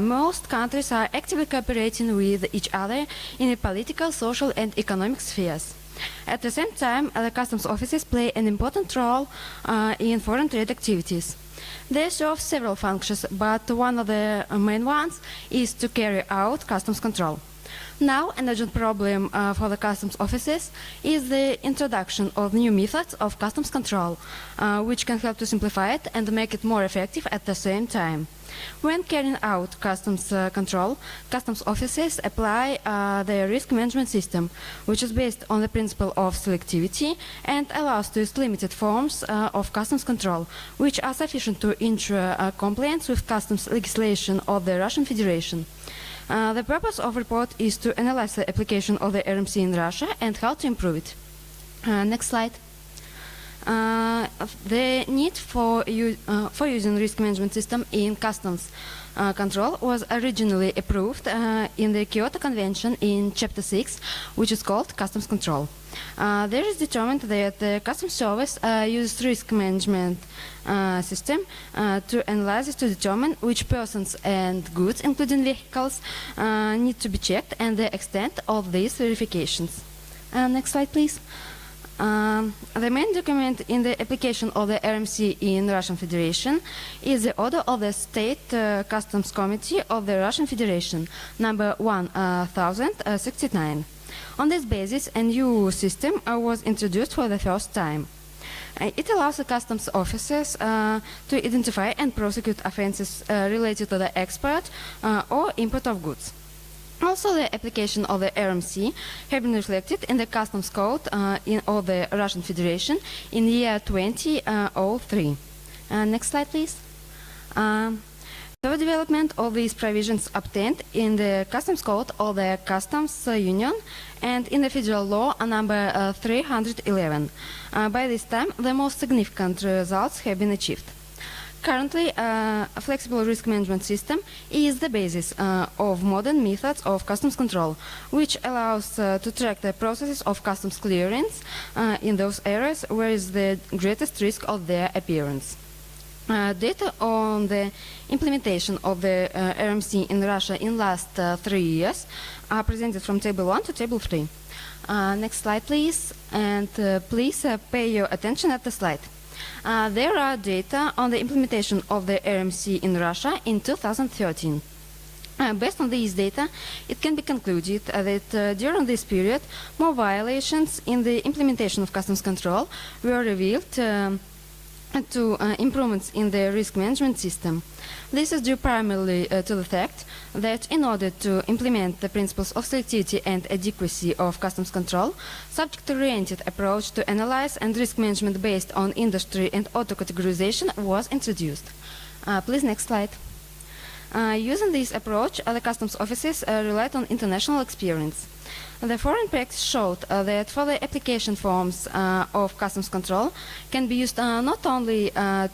Most countries are actively cooperating with each other in the political, social, and economic spheres. At the same time, the customs offices play an important role in foreign trade activities. They serve several functions, but one of the main ones is to carry out customs control. Now, an urgent problem for the customs offices is the introduction of new methods of customs control, which can help to simplify it and make it more effective at the same time. When carrying out customs control, customs offices apply their risk management system, which is based on the principle of selectivity and allows to use limited forms of customs control, which are sufficient to ensure compliance with customs legislation of the Russian Federation. The purpose of the report is to analyze the application of the RMC in Russia and how to improve it. Next slide. The need for using risk management system in customs control was originally approved in the Kyoto Convention in Chapter 6, which is called Customs Control. There is determined that the Customs Service uses risk management system to analyze it to determine which persons and goods, including vehicles, need to be checked and the extent of these verifications. Next slide, please. The main document in the application of the RMC in Russian Federation is the order of the State Customs Committee of the Russian Federation, number 1069. On this basis, a new system was introduced for the first time. It allows the customs officers to identify and prosecute offenses related to the export or import of goods. Also, the application of the RMC have been reflected in the Customs Code of the Russian Federation in the year 2003. Next slide, please. The development of these provisions obtained in the Customs Code of the Customs Union and in the Federal Law number 311. By this time, the most significant results have been achieved. Currently, a flexible risk management system is the basis of modern methods of customs control, which allows to track the processes of customs clearance in those areas where is the greatest risk of their appearance. Data on the implementation of the RMC in Russia in last 3 years are presented from Table 1 to Table 3. Next slide, please, and please pay your attention at the slide. There are data on the implementation of the RMC in Russia in 2013. Based on these data, it can be concluded that during this period, more violations in the implementation of customs control were revealed to improvements in the risk management system. This is due primarily to the fact that in order to implement the principles of selectivity and adequacy of customs control, subject-oriented approach to analyze and risk management based on industry and auto-categorization was introduced. Please, next slide. Using this approach, the customs offices relied on international experience. The foreign practice showed that for the application forms of customs control can be used not only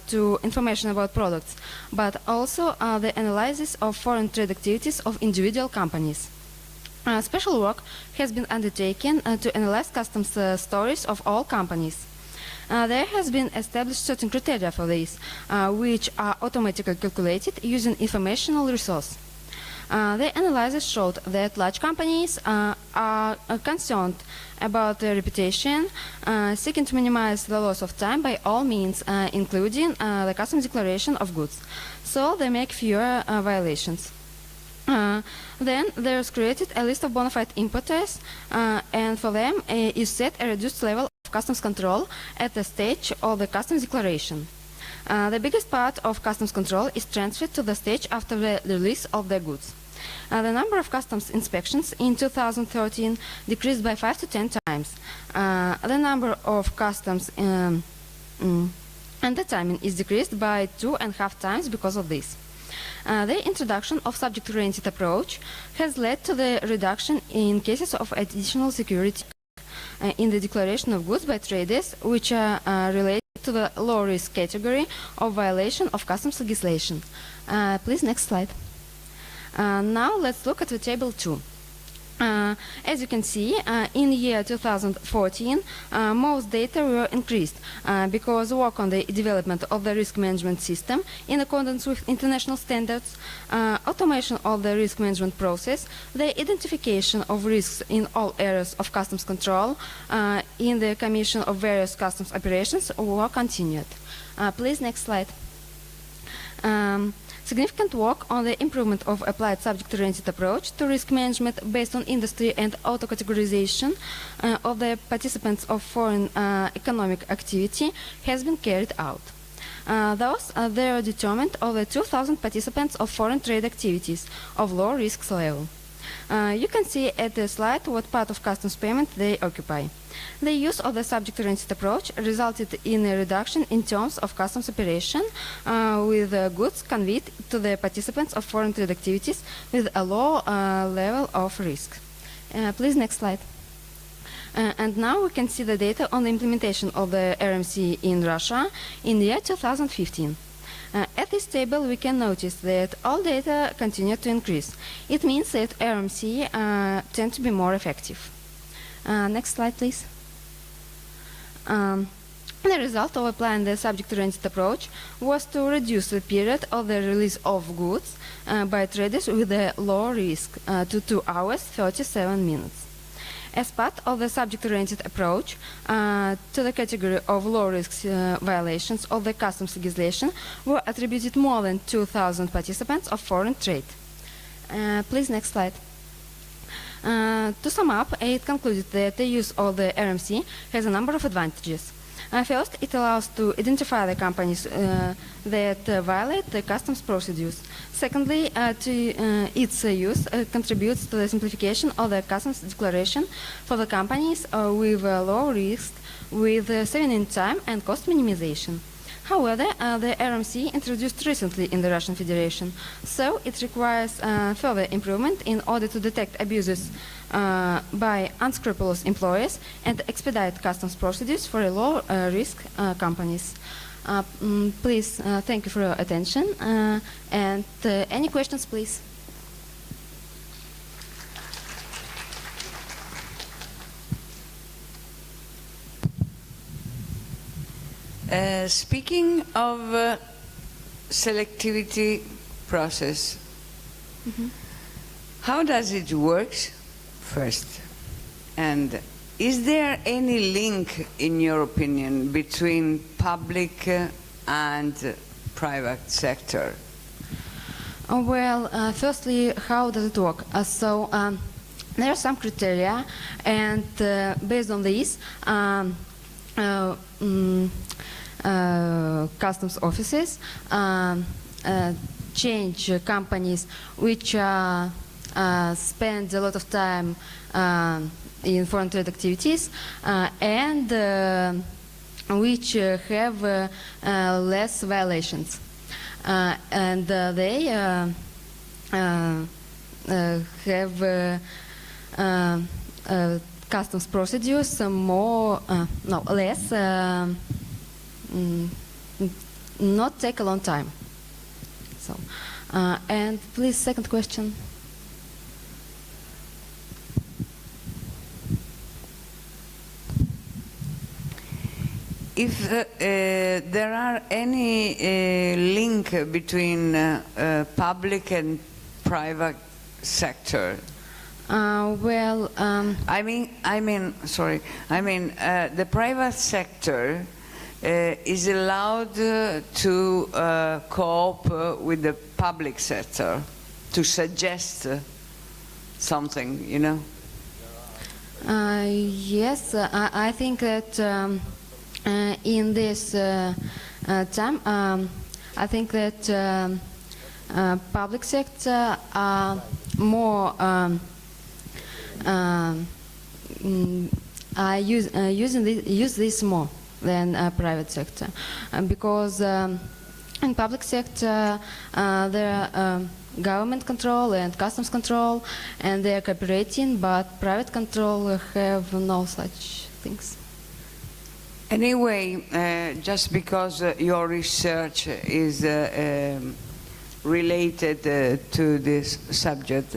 to information about products, but also the analysis of foreign trade activities of individual companies. Special work has been undertaken to analyze customs stories of all companies. There has been established certain criteria for this, which are automatically calculated using informational resource. The analysis showed that large companies are concerned about their reputation, seeking to minimize the loss of time by all means, including the customs declaration of goods. So they make fewer violations. Then there is created a list of bona fide importers, and for them is set a reduced level of customs control at the stage of the customs declaration. The biggest part of customs control is transferred to the stage after the release of the goods. The number of customs inspections in 2013 decreased by 5 to 10 times. The number of customs and the timing is decreased by 2.5 times because of this. The introduction of subject-oriented approach has led to the reduction in cases of additional security in the declaration of goods by traders, which are related to the low-risk category of violation of customs legislation. Please, next slide. Now let's look at the Table 2. As you can see, in the year 2014, most data were increased because work on the development of the risk management system in accordance with international standards, automation of the risk management process, the identification of risks in all areas of customs control, in the commission of various customs operations were continued. Please, next slide. Significant work on the improvement of applied subject-oriented approach to risk management based on industry and auto-categorization of the participants of foreign economic activity has been carried out. Thus, they are determined over 2,000 participants of foreign trade activities of low risk level. You can see at the slide what part of customs payment they occupy. The use of the subject-oriented approach resulted in a reduction in terms of customs operation with goods conveyed to the participants of foreign trade activities with a low level of risk. Please, next slide. And now we can see the data on the implementation of the RMC in Russia in the year 2015. At this table, we can notice that all data continue to increase. It means that RMC tend to be more effective. Next slide, please. The result of applying the subject-oriented approach was to reduce the period of the release of goods by traders with a low risk to 2 hours 37 minutes. As part of the subject-oriented approach to the category of low-risk violations of the customs legislation were attributed more than 2,000 participants of foreign trade. Please, next slide. To sum up, it concluded that the use of the RMC has a number of advantages. First, it allows to identify the companies that violate the customs procedures. Secondly, its use contributes to the simplification of the customs declaration for the companies with low risk, with saving in time and cost minimization. However, the RMC introduced recently in the Russian Federation, so it requires further improvement in order to detect abuses by unscrupulous employers and expedite customs procedures for low-risk companies. Please, thank you for your attention. And any questions, please? Speaking of selectivity process, how does it work first? And is there any link, in your opinion, between public and private sector? Well, firstly, how does it work? There are some criteria, and based on these, customs offices change companies which spend a lot of time in foreign trade activities and which have less violations. And they have customs procedures less, not take a long time. So, and please, second question. If there are any link between public and private sector. Well, I mean, the private sector is allowed to cope with the public sector, to suggest something, you know? Yes, I think that in this time, I think that public sector are more use this more than private sector, because in public sector there are government control and customs control, and they are cooperating, but private control have no such things. Anyway, just because your research is related to this subject,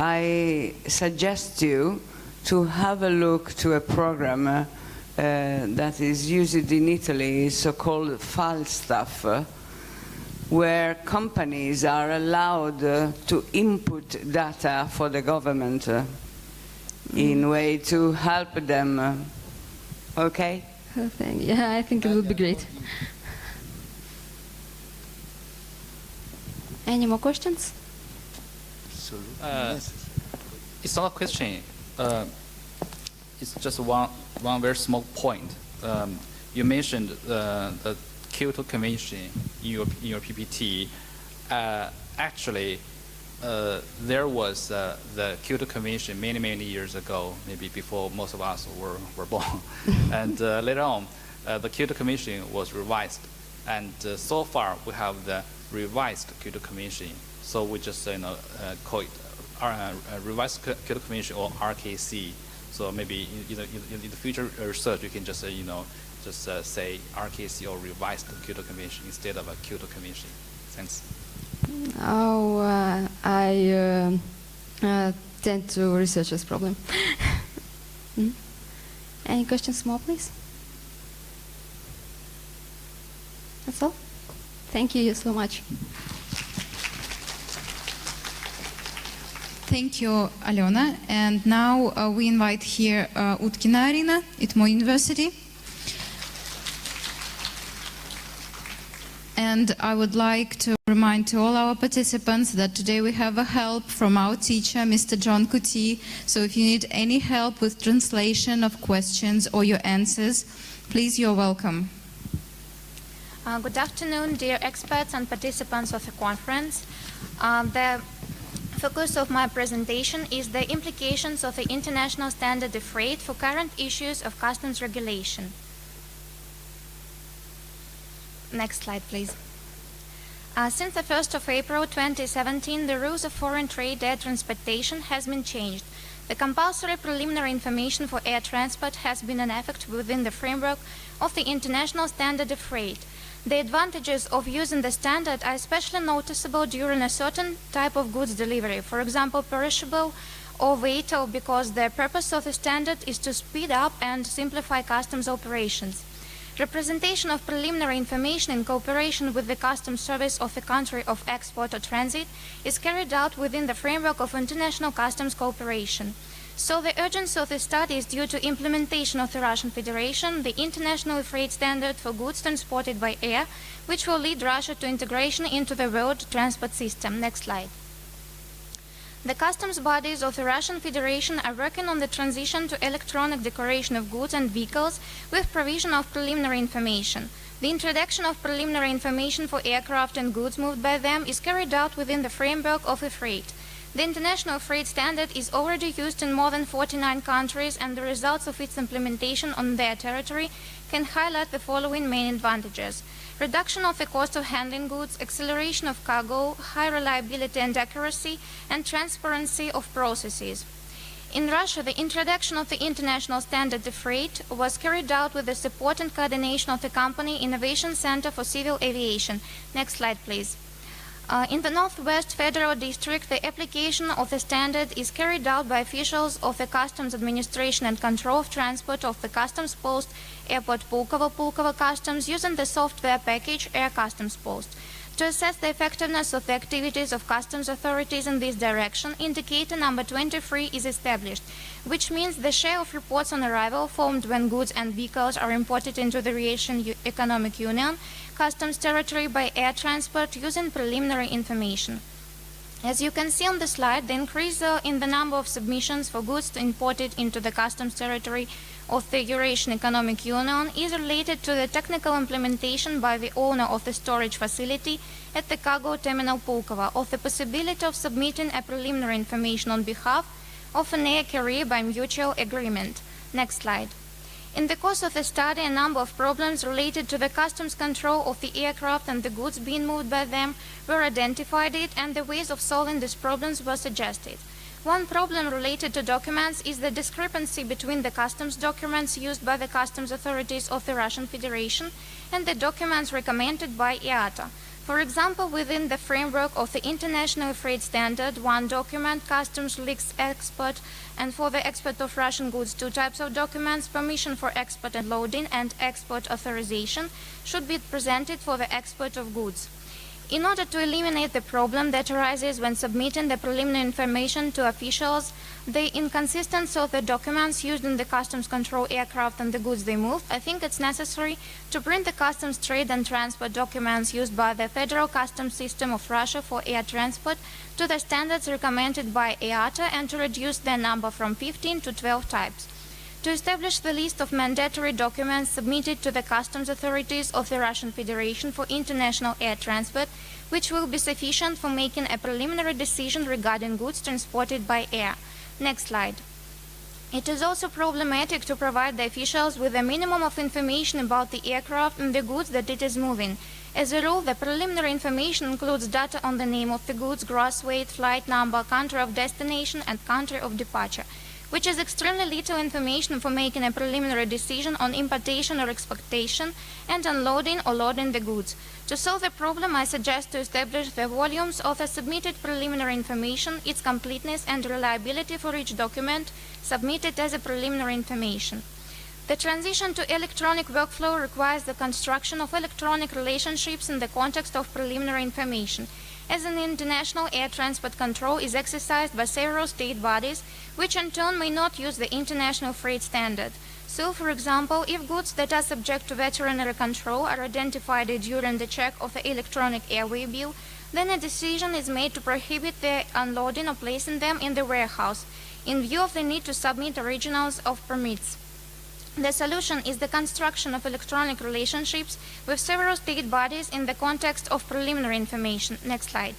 I suggest you to have a look to a program that is used in Italy, so-called Falstaff, where companies are allowed to input data for the government in a way to help them. Okay? Yeah, I think it would be great. Any more questions? It's not a question. It's just one very small point. You mentioned the Kyoto Convention in your PPT. Actually, there was the Kyoto Convention many years ago, maybe before most of us were born. And later on, the Kyoto Convention was revised. And so far, we have the revised Kyoto Convention. So we just call it revised Kyoto Convention, or RKC. So maybe in the future research, you can just say RKC or revised Kyoto Convention instead of a Kyoto Convention. Thanks. Oh, I tend to research this problem. Any questions more, please? That's all. Thank you so much. Thank you, Alena. And now we invite here Utkina Arina, ITMO University. And I would like to remind to all our participants that today we have a help from our teacher, Mr. John Kuti. So if you need any help with translation of questions or your answers, please, you're welcome. Good afternoon, dear experts and participants of the conference. The focus of my presentation is the implications of the international standard of freight for current issues of customs regulation. Next slide, please. Since the 1st of April 2017, the rules of foreign trade air transportation has been changed. The compulsory preliminary information for air transport has been in effect within the framework of the international standard of freight. The advantages of using the standard are especially noticeable during a certain type of goods delivery, for example, perishable or vital, because the purpose of the standard is to speed up and simplify customs operations. Representation of preliminary information in cooperation with the customs service of the country of export or transit is carried out within the framework of international customs cooperation. So the urgency of the study is due to implementation of the Russian Federation, the international freight standard for goods transported by air, which will lead Russia to integration into the world transport system. Next slide. The customs bodies of the Russian Federation are working on the transition to electronic declaration of goods and vehicles with provision of preliminary information. The introduction of preliminary information for aircraft and goods moved by them is carried out within the framework of the freight. The international freight standard is already used in more than 49 countries, and the results of its implementation on their territory can highlight the following main advantages: reduction of the cost of handling goods, acceleration of cargo, high reliability and accuracy, and transparency of processes. In Russia, the introduction of the international standard of freight was carried out with the support and coordination of the company Innovation Center for Civil Aviation. Next slide, please. In the Northwest Federal District, the application of the standard is carried out by officials of the Customs Administration and Control of Transport of the Customs Post, Airport Pulkovo Customs, using the software package Air Customs Post. To assess the effectiveness of the activities of customs authorities in this direction, indicator number 23 is established, which means the share of reports on arrival formed when goods and vehicles are imported into the Eurasian Economic Union customs territory by air transport using preliminary information. As you can see on the slide, the increase in the number of submissions for goods imported into the customs territory of the Eurasian Economic Union is related to the technical implementation by the owner of the storage facility at the cargo terminal Pulkovo of the possibility of submitting a preliminary information on behalf of an air carrier by mutual agreement. Next slide. In the course of the study, a number of problems related to the customs control of the aircraft and the goods being moved by them were identified, and the ways of solving these problems were suggested. One problem related to documents is the discrepancy between the customs documents used by the customs authorities of the Russian Federation and the documents recommended by IATA. For example, within the framework of the International Freight Standard, one document, customs leaks export, and for the export of Russian goods, two types of documents, permission for export and loading and export authorization, should be presented for the export of goods. In order to eliminate the problem that arises when submitting the preliminary information to officials, the inconsistency of the documents used in the customs control aircraft and the goods they move, I think it's necessary to bring the customs trade and transport documents used by the Federal Customs System of Russia for air transport to the standards recommended by IATA and to reduce their number from 15 to 12 types. To establish the list of mandatory documents submitted to the customs authorities of the Russian Federation for international air transport, which will be sufficient for making a preliminary decision regarding goods transported by air. Next slide. It is also problematic to provide the officials with a minimum of information about the aircraft and the goods that it is moving. As a rule, the preliminary information includes data on the name of the goods, gross weight, flight number, country of destination, and country of departure, which is extremely little information for making a preliminary decision on importation or exportation and unloading or loading the goods. To solve the problem, I suggest to establish the volumes of the submitted preliminary information, its completeness and reliability for each document submitted as a preliminary information. The transition to electronic workflow requires the construction of electronic relationships in the context of preliminary information, as an international air transport control is exercised by several state bodies, which in turn may not use the International Freight Standard. So, for example, if goods that are subject to veterinary control are identified during the check of the electronic airway bill, then a decision is made to prohibit their unloading or placing them in the warehouse, in view of the need to submit originals of permits. The solution is the construction of electronic relationships with several state bodies in the context of preliminary information. Next slide.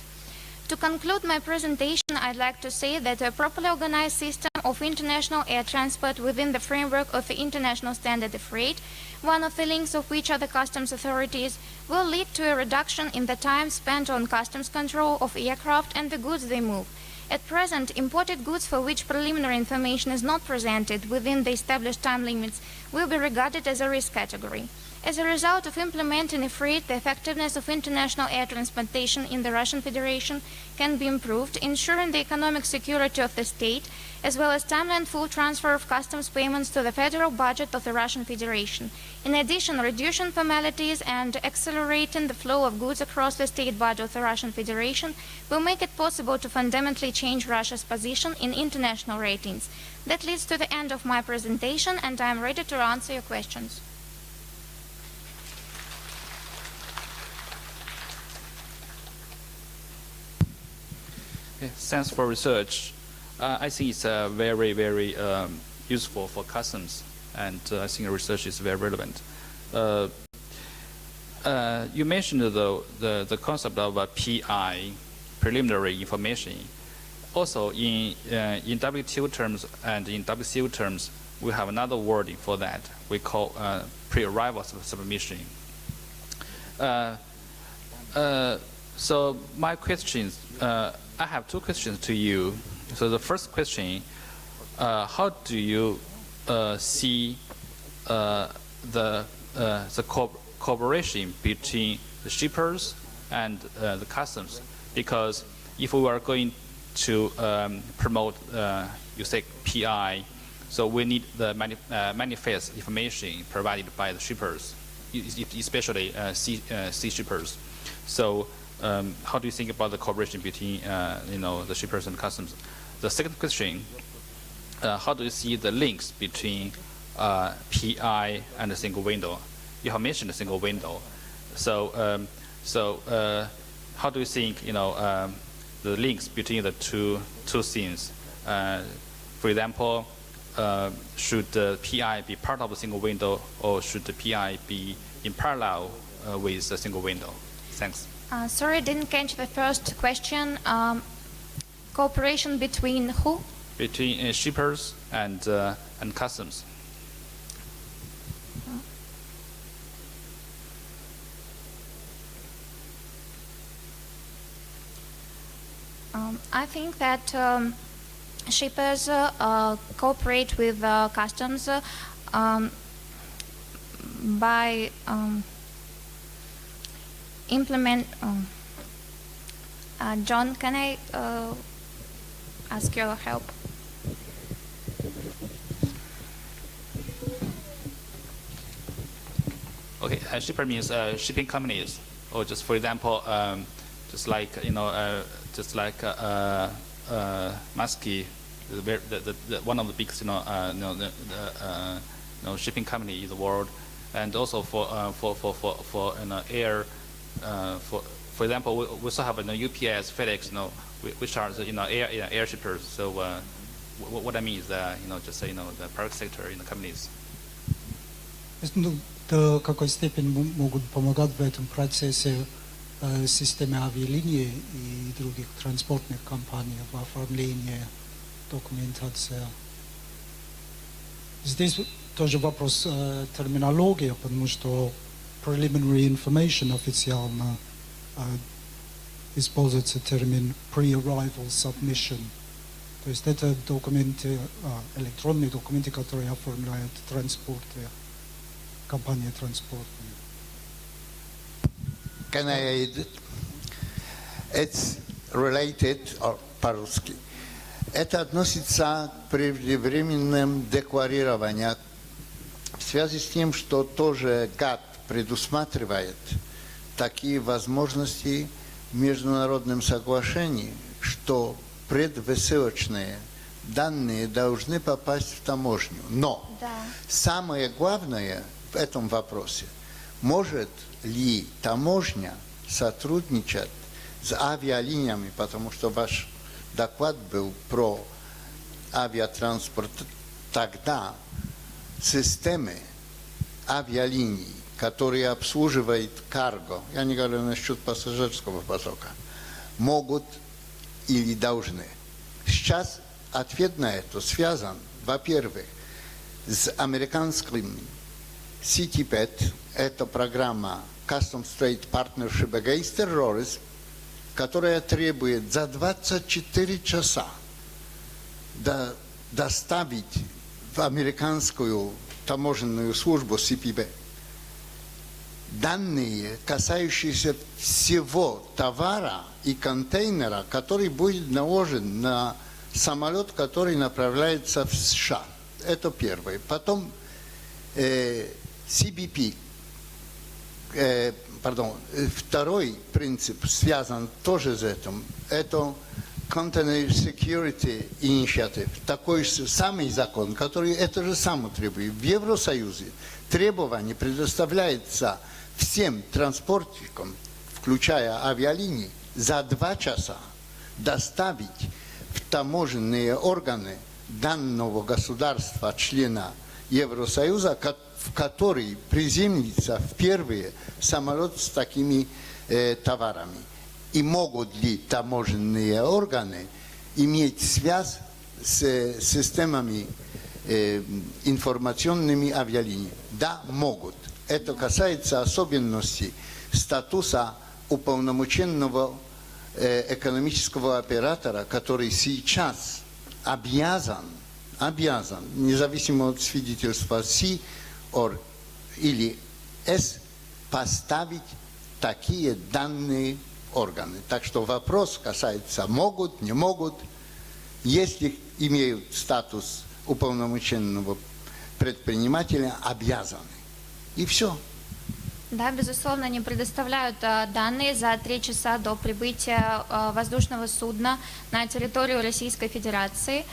To conclude my presentation, I'd like to say that a properly organized system of international air transport within the framework of the International Standard of Freight, one of the links of which are the customs authorities, will lead to a reduction in the time spent on customs control of aircraft and the goods they move. At present, imported goods for which preliminary information is not presented within the established time limits will be regarded as a risk category. As a result of implementing IFRIT, the effectiveness of international air transportation in the Russian Federation can be improved, ensuring the economic security of the state, as well as timely and full transfer of customs payments to the federal budget of the Russian Federation. In addition, reducing formalities and accelerating the flow of goods across the state budget of the Russian Federation will make it possible to fundamentally change Russia's position in international ratings. That leads to the end of my presentation, and I am ready to answer your questions. Okay, thanks for research. I think it's very, very useful for customs, and I think research is very relevant. You mentioned the concept of PI, preliminary information. Also, in WTO terms and in WCO terms, we have another wording for that. We call pre-arrival submission. So my questions. I have two questions to you. So the first question, how do you see the cooperation between the shippers and the customs? Because if we are going to promote, you say PI, so we need the manifest information provided by the shippers, especially sea shippers. So how do you think about the cooperation between the shippers and customs? The second question, how do you see the links between PI and a single window? You have mentioned a single window. So how do you think the links between the two things? For example, should the PI be part of a single window, or should the PI be in parallel with a single window? Thanks. Sorry, I didn't catch the first question. Cooperation between who? Between shippers and customs. I think that shippers cooperate with customs by implement. John, can I ask your help? Okay, shipper means shipping companies, or just for example, just like Maersk, one of the biggest shipping company in the world, and also for air, for example, we also have UPS, FedEx, which are the air shippers. So what I mean is just the private sector in the companies. До какой степени могут помогать в этом процессе системы авиалинии и других транспортных компаний в оформлении документации? Здесь тоже вопрос терминологии, потому что preliminary information официально используется термин pre-arrival submission. То есть это документы, электронные документы, которые оформляют транспорты. Компания транспортная. Can I add it? It's related, or по-русски. Это относится к преждевременным декларированиям в связи с тем, что тоже ГАТТ предусматривает такие возможности в международном соглашении, что предвысылочные данные должны попасть в таможню. Но самое главное в этом вопросе, может ли таможня сотрудничать с авиалиниями, потому что ваш доклад был про авиатранспорт, тогда системы авиалиний, которые обслуживают карго, я не говорю насчет пассажирского потока, могут или должны. Сейчас ответ на это связан, во-первых, с американским CTPAT, это программа Customs Trade Partnership Against Terrorism, которая требует за 24 часа доставить в американскую таможенную службу CPB данные, касающиеся всего товара и контейнера, который будет наложен на самолет, который направляется в США. Это первое. Потом CBP, второй принцип связан тоже с этим. Это Container Security Initiative, такой же самый закон, который это же самое требует. В Евросоюзе требование предоставляется всем транспортникам, включая авиалинии, за 2 часа доставить в таможенные органы данного государства, члена Евросоюза, в который приземлится впервые самолет с такими товарами. И могут ли таможенные органы иметь связь с системами информационными авиалиний? Да, могут. Это касается особенностей статуса уполномоченного экономического оператора, который сейчас обязан, независимо от свидетельства С или С, поставить такие данные органы. Так что вопрос касается могут, не могут, если имеют статус уполномоченного предпринимателя, обязаны. И все. Да, безусловно, они предоставляют данные за 3 часа до прибытия воздушного судна на территорию Российской Федерации.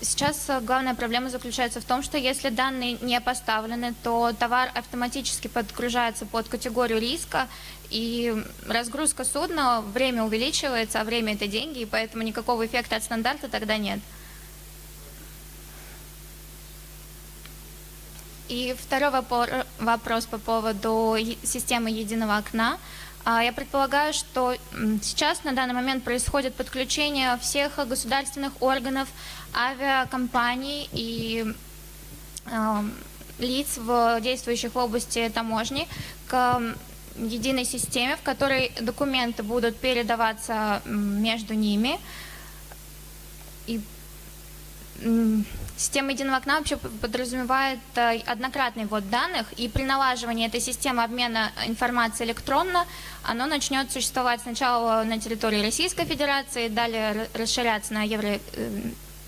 Сейчас главная проблема заключается в том, что если данные не поставлены, то товар автоматически подгружается под категорию риска, и разгрузка судна, время увеличивается, а время – это деньги, и поэтому никакого эффекта от стандарта тогда нет. И второй вопрос по поводу системы единого окна. Я предполагаю, что сейчас на данный момент происходит подключение всех государственных органов, авиакомпаний и лиц, действующих в области таможни, к единой системе, в которой документы будут передаваться между ними. И Система единого окна вообще подразумевает однократный ввод данных, и при налаживании этой системы обмена информацией электронно оно начнет существовать сначала на территории Российской Федерации, далее расширяться на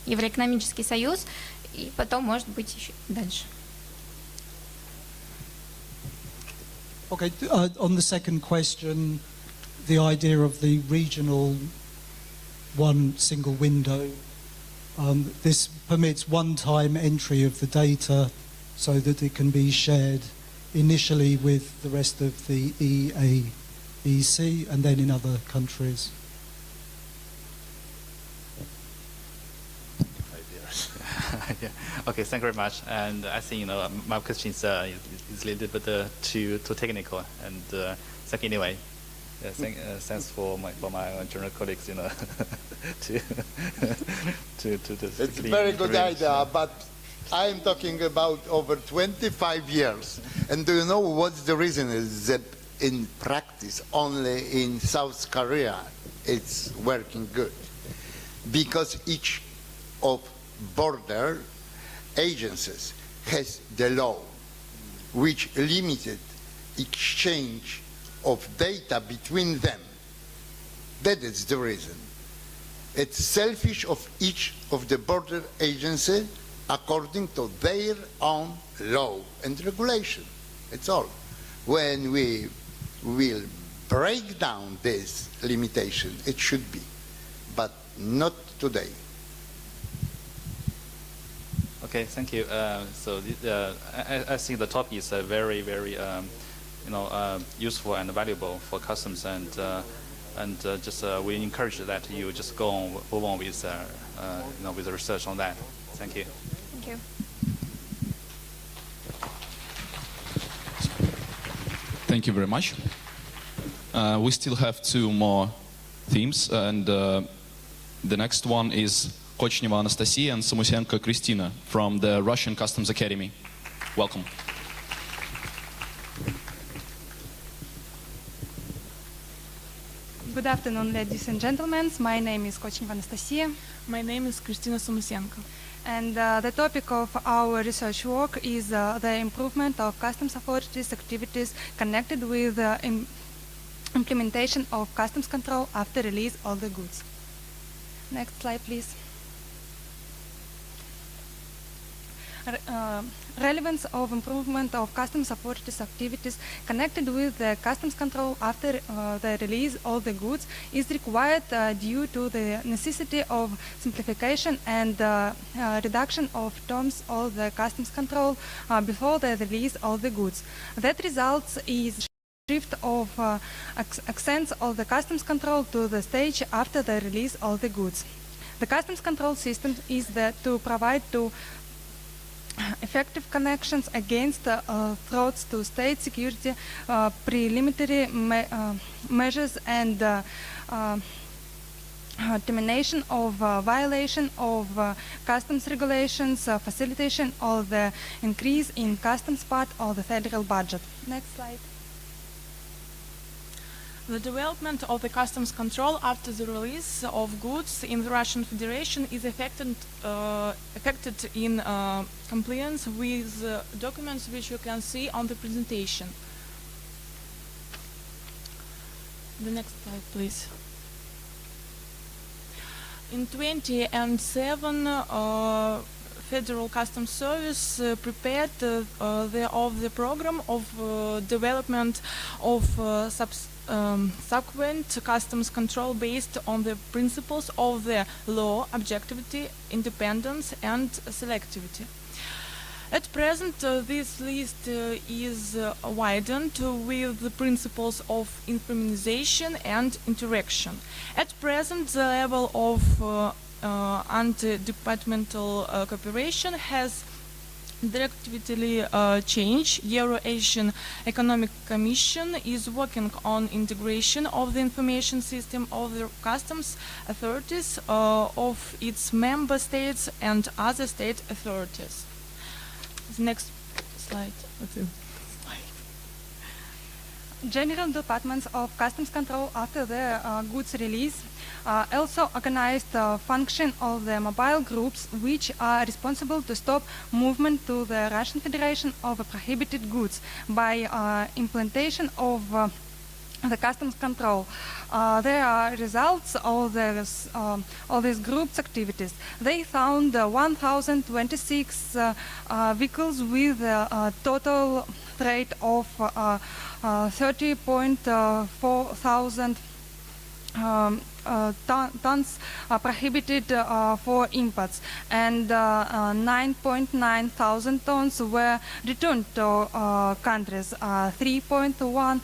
Евроэкономический союз, и потом, может быть, еще дальше. Okay, on the second question, the idea of the regional one single window, this permits one-time entry of the data so that it can be shared initially with the rest of the EAEC and then in other countries. Yeah. Okay, thank you very much. And I think my question is a little bit too technical. And thank you anyway. Thanks for my journal colleagues, to It's a very good idea, but I'm talking about over 25 years. And do you know what's the reason is that in practice only in South Korea it's working good? Because each of border agencies has the law which limited exchange of data between them. That is the reason. It's selfish of each of the border agency according to their own law and regulation. It's all. When we will break down this limitation, it should be, but not today. Okay, thank you. So I think the topic is very, very useful and valuable for customs, and we encourage that you just move on with with the research on that. Thank you. Thank you. Thank you very much. We still have two more themes, and the next one is Kochneva Anastasia and Samusenko Kristina from the Russian Customs Academy. Welcome. Good afternoon, ladies and gentlemen. My name is Kochneva Anastasia. My name is Kristina Samusenko. And the topic of our research work is the improvement of customs authorities' activities connected with the implementation of customs control after release of the goods. Next slide, please. Relevance of improvement of customs authorities' activities connected with the customs control after the release of the goods is required due to the necessity of simplification and reduction of terms of the customs control before the release of the goods. That results is shift of accents of the customs control to the stage after the release of the goods. The customs control system is there to provide effective connections against threats to state security, preliminary measures, and termination of violation of customs regulations, facilitation of the increase in customs part of the federal budget. Next slide. The development of the customs control after the release of goods in the Russian Federation is affected in compliance with documents which you can see on the presentation. The next slide, please. In 2007, Federal Customs Service prepared the program of development of subsequent customs control based on the principles of the law, objectivity, independence, and selectivity. At present, this list is widened with the principles of informization and interaction. At present, the level of interdepartmental cooperation has drastically changed. Euro-Asian Economic Commission is working on integration of the information system of the customs authorities of its member states and other state authorities. The next slide. general departments of customs control after the goods release also organized the function of the mobile groups which are responsible to stop movement to the Russian Federation of prohibited goods by implementation of the customs control. There are results of these groups' activities. They found 1,026 vehicles with a total trade of 30.4 thousand tons prohibited for imports, and 9.9 thousand tons were returned to countries. 3.1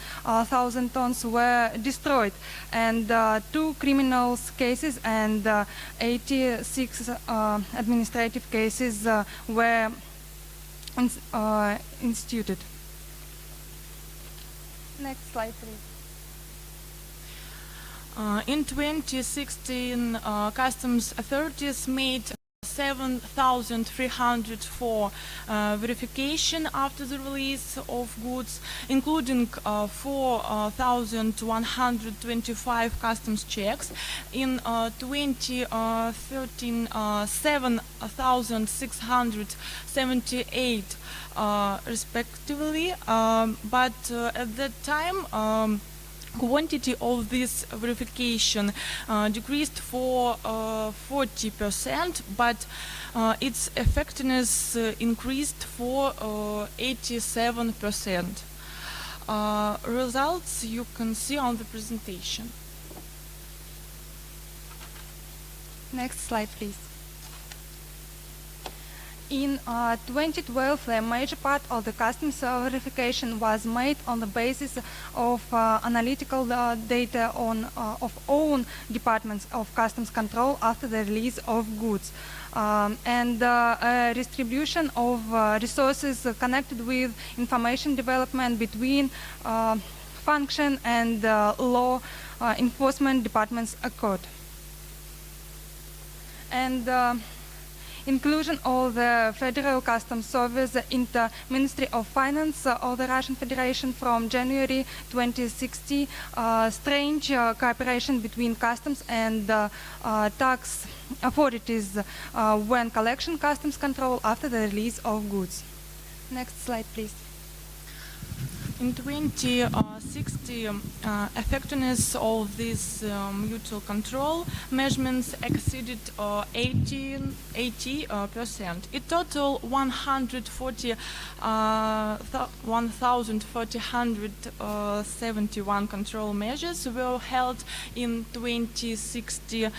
thousand tons were destroyed, and 2 criminal cases and 86 administrative cases were instituted. Next slide, please. In 2016, customs authorities made 7,304 verification after the release of goods, including 4,125 customs checks. In 2013, 7,678 respectively, but at that time quantity of this verification decreased for 40%, but its effectiveness increased for 87%. Results you can see on the presentation. Next slide, please. In 2012, a major part of the customs verification was made on the basis of analytical data of own departments of customs control after the release of goods, and distribution of resources connected with information development between function and law enforcement departments occurred. And inclusion of the Federal Customs Service into Ministry of Finance of the Russian Federation from January 2016, strange cooperation between customs and tax authorities when collection customs control after the release of goods. Next slide, please. In 2016, effectiveness of this mutual control measurements exceeded 80%. In total, 1,471 control measures were held in 2016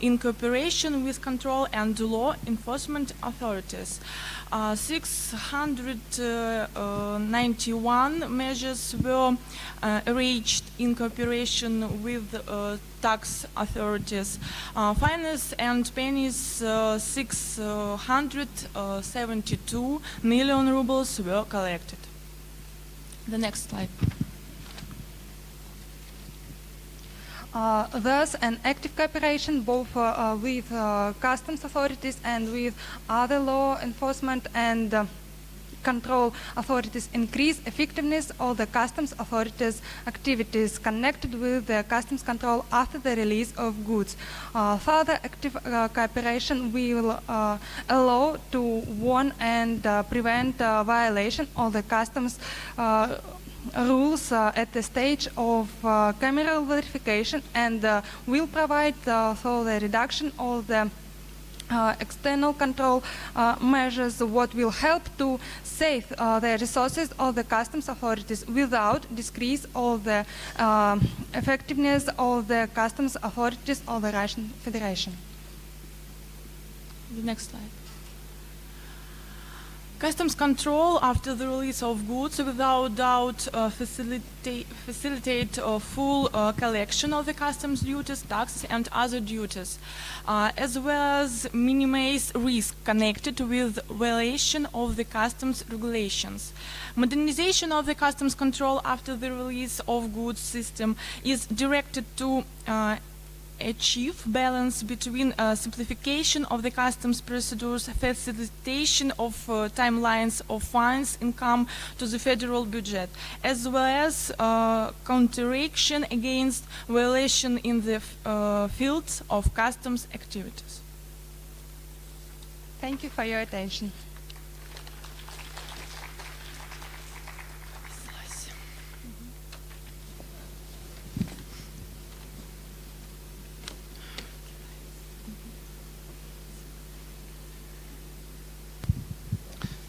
in cooperation with control and law enforcement authorities. 691 measures were arranged in cooperation with tax authorities. Fines and pennies 672 million rubles were collected. The next slide. Thus, an active cooperation both with customs authorities and with other law enforcement and control authorities increase effectiveness of the customs authorities' activities connected with the customs control after the release of goods. Further active cooperation will allow to warn and prevent violation of the customs rules at the stage of camera verification, and will provide for the reduction of the external control measures, what will help to save the resources of the customs authorities without decrease of the effectiveness of the customs authorities of the Russian Federation. The next slide. Customs control after the release of goods without doubt facilitate full collection of the customs duties, taxes and other duties, as well as minimize risk connected with violation of the customs regulations. Modernization of the customs control after the release of goods system is directed to achieve balance between simplification of the customs procedures, facilitation of timelines of fines income to the federal budget, as well as counteraction against violation in the fields of customs activities. Thank you for your attention.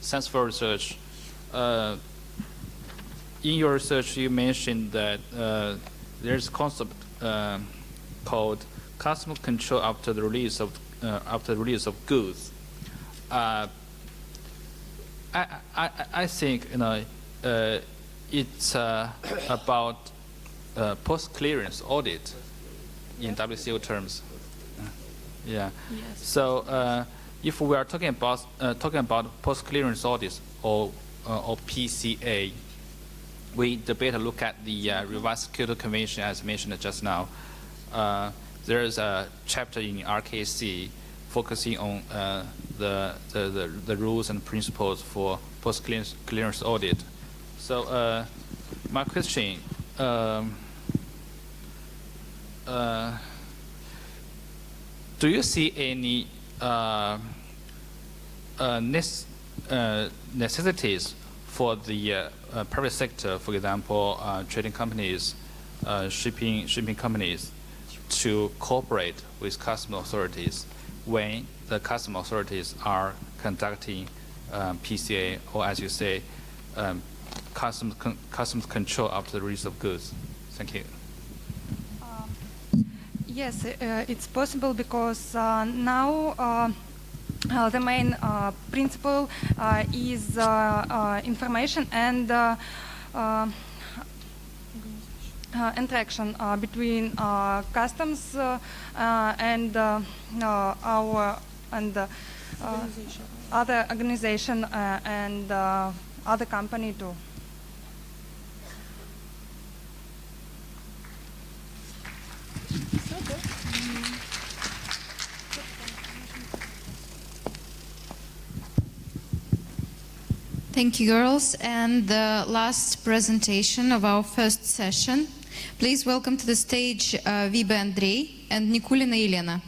Thanks for research. In your research, you mentioned that there's a concept called customs control after the release of goods. I think it's about post-clearance audit in WCO terms. Yeah. Yes. So if we are talking about post-clearance audits or PCA, we debate look at the revised Kyoto Convention as mentioned just now. There is a chapter in RKC focusing on the rules and principles for post-clearance audit. So my question, do you see any necessities for the private sector, for example, trading companies, shipping companies, to cooperate with customs authorities when the customs authorities are conducting PCA, or as you say, customs control after the release of goods? Thank you. Yes, it's possible because now the main principle is information and interaction between customs and our and other organization and other company too. Thank you, girls. And the last presentation of our first session. Please welcome to the stage Vibe Andrei and Nikulina Elena.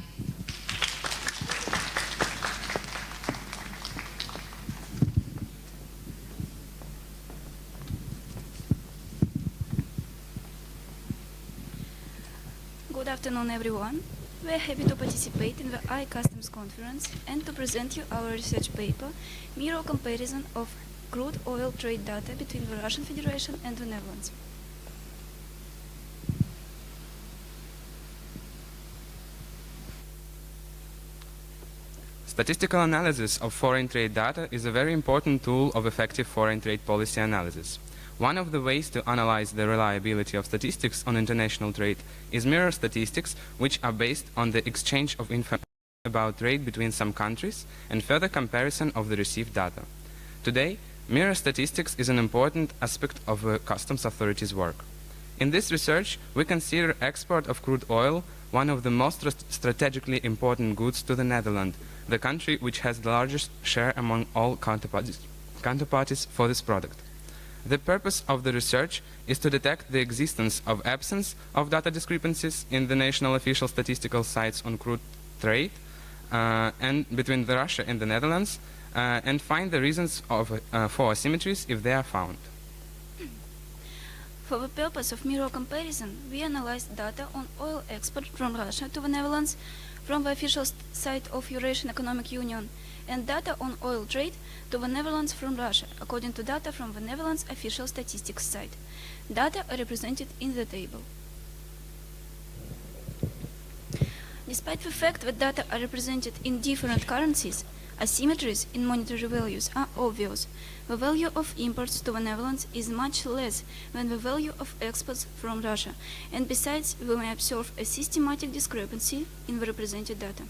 Good afternoon, everyone. We are happy to participate in the iCustoms conference and to present you our research paper, Mirror Comparison of Crude Oil Trade Data between the Russian Federation and the Netherlands. Statistical analysis of foreign trade data is a very important tool of effective foreign trade policy analysis. One of the ways to analyze the reliability of statistics on international trade is mirror statistics, which are based on the exchange of information about trade between some countries and further comparison of the received data. Today, mirror statistics is an important aspect of the customs authorities' work. In this research, we consider export of crude oil one of the most strategically important goods to the Netherlands, the country which has the largest share among all counterparties for this product. The purpose of the research is to detect the existence of absence of data discrepancies in the national official statistical sites on crude trade and between Russia and the Netherlands, and find the reasons for asymmetries if they are found. For the purpose of mirror comparison, we analyzed data on oil export from Russia to the Netherlands from the official site of Eurasian Economic Union and data on oil trade to the Netherlands from Russia, according to data from the Netherlands official statistics site. Data are represented in the table. Despite the fact that data are represented in different currencies, asymmetries in monetary values are obvious. The value of imports to the Netherlands is much less than the value of exports from Russia, and besides, we may observe a systematic discrepancy in the represented data.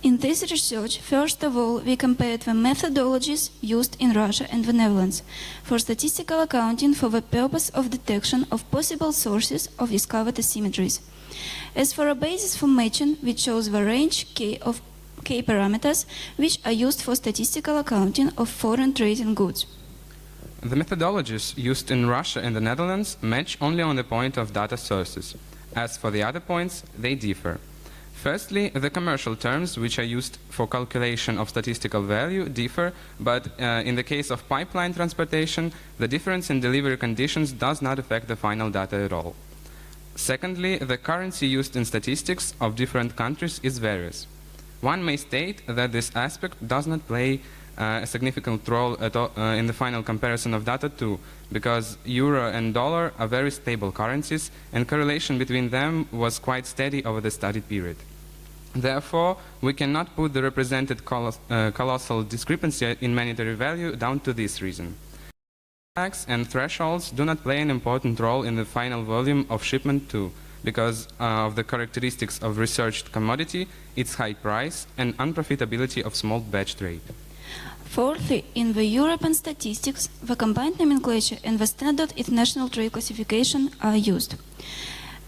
In this research, first of all, we compared the methodologies used in Russia and the Netherlands for statistical accounting for the purpose of detection of possible sources of discovered asymmetries. As for a basis for matching, we chose the range K of K parameters, which are used for statistical accounting of foreign trade in goods. The methodologies used in Russia and the Netherlands match only on the point of data sources. As for the other points, they differ. Firstly, the commercial terms which are used for calculation of statistical value differ, but in the case of pipeline transportation, the difference in delivery conditions does not affect the final data at all. Secondly, the currency used in statistics of different countries is various. One may state that this aspect does not play a significant role at all, in the final comparison of data too, because euro and dollar are very stable currencies, and correlation between them was quite steady over the study period. Therefore, we cannot put the represented colossal discrepancy in monetary value down to this reason. Tax and thresholds do not play an important role in the final volume of shipment too, because of the characteristics of researched commodity, its high price, and unprofitability of small batch trade. Fourthly, in the European statistics, the combined nomenclature and the standard international trade classification are used.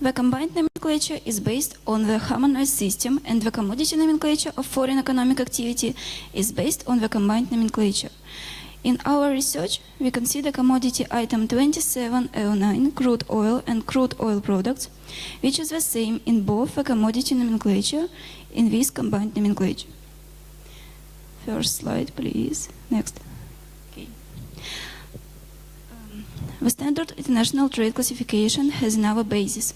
The combined nomenclature is based on the harmonized system, and the commodity nomenclature of foreign economic activity is based on the combined nomenclature. In our research, we consider commodity item 2709, crude oil and crude oil products, which is the same in both the commodity nomenclature in this combined nomenclature. First slide, please. Next. Okay. The standard international trade classification has another basis,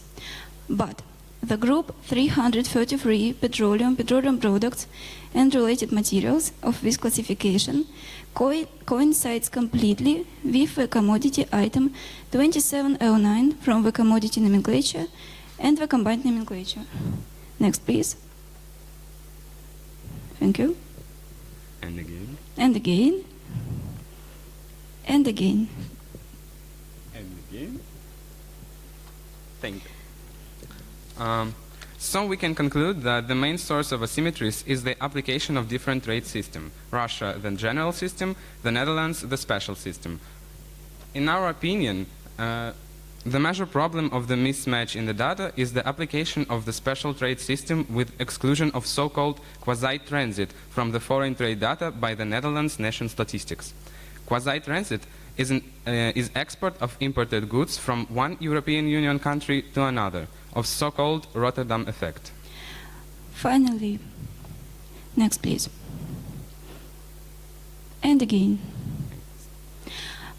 but the group 333 petroleum products and related materials of this classification coincides completely with the commodity item 2709 from the commodity nomenclature and the combined nomenclature. Next, please. Thank you. And again. And again. And again. And again. Thank you. So we can conclude that the main source of asymmetries is the application of different trade systems. Russia, the general system, the Netherlands, the special system. In our opinion, the major problem of the mismatch in the data is the application of the special trade system with exclusion of so-called quasi-transit from the foreign trade data by the Netherlands National Statistics. Quasi-transit is export of imported goods from one European Union country to another, of so-called Rotterdam effect. Finally, next please. And again.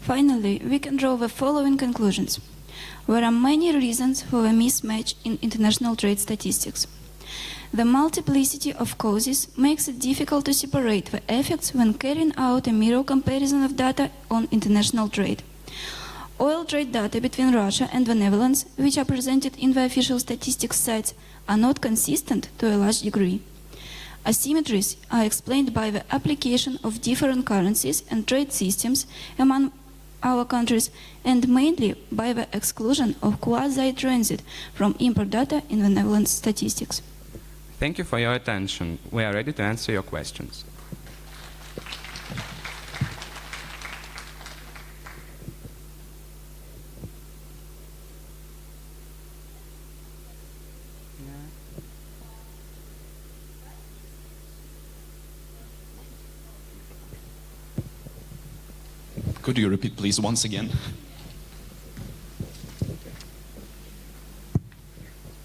Finally, we can draw the following conclusions. There are many reasons for a mismatch in international trade statistics. The multiplicity of causes makes it difficult to separate the effects when carrying out a mirror comparison of data on international trade. Oil trade data between Russia and the Netherlands, which are presented in the official statistics sites, are not consistent to a large degree. Asymmetries are explained by the application of different currencies and trade systems among our countries, and mainly by the exclusion of quasi-transit from import data in the Netherlands statistics. Thank you for your attention. We are ready to answer your questions. Could you repeat, please, once again?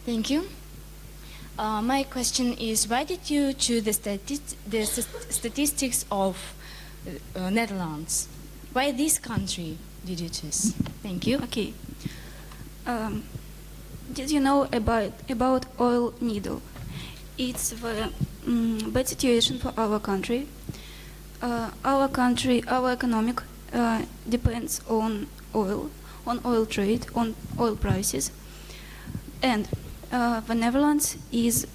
Thank you. My question is, why did you choose the statistics of Netherlands? Why this country did you choose? Thank you. Okay. Did you know about oil needle? It's the bad situation for our country. Our economic depends on oil trade, on oil prices, and the Netherlands is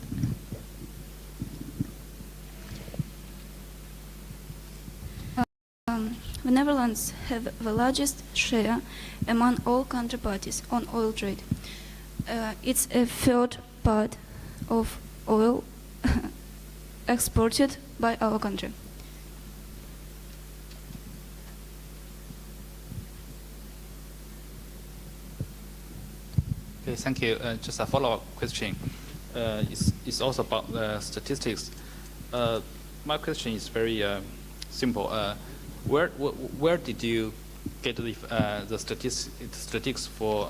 the Netherlands have the largest share among all counterparties on oil trade. It's a third part of oil exported by our country. Okay, thank you. Just a follow-up question. It's also about statistics. My question is very simple. Where did you get the statistics for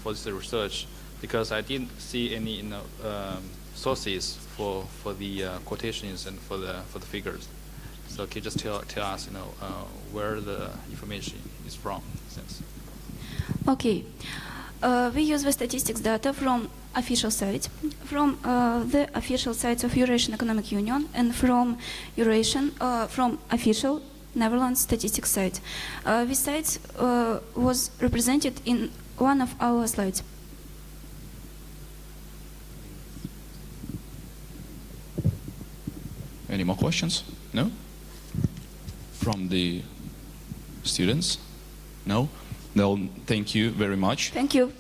this research? Because I didn't see any sources for the quotations and for the figures. So can you just tell us where the information is from? Thanks. Okay. We use the statistics data from official sites, from the official sites of Eurasian Economic Union, and from from official Netherlands statistics site. This site was represented in one of our slides. Any more questions? No? From the students? No? No, thank you very much. Thank you.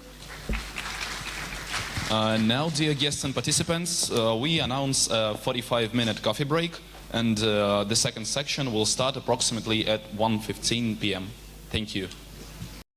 Now, dear guests and participants, we announce a 45-minute coffee break, and the second section will start approximately at 1:15 p.m. Thank you.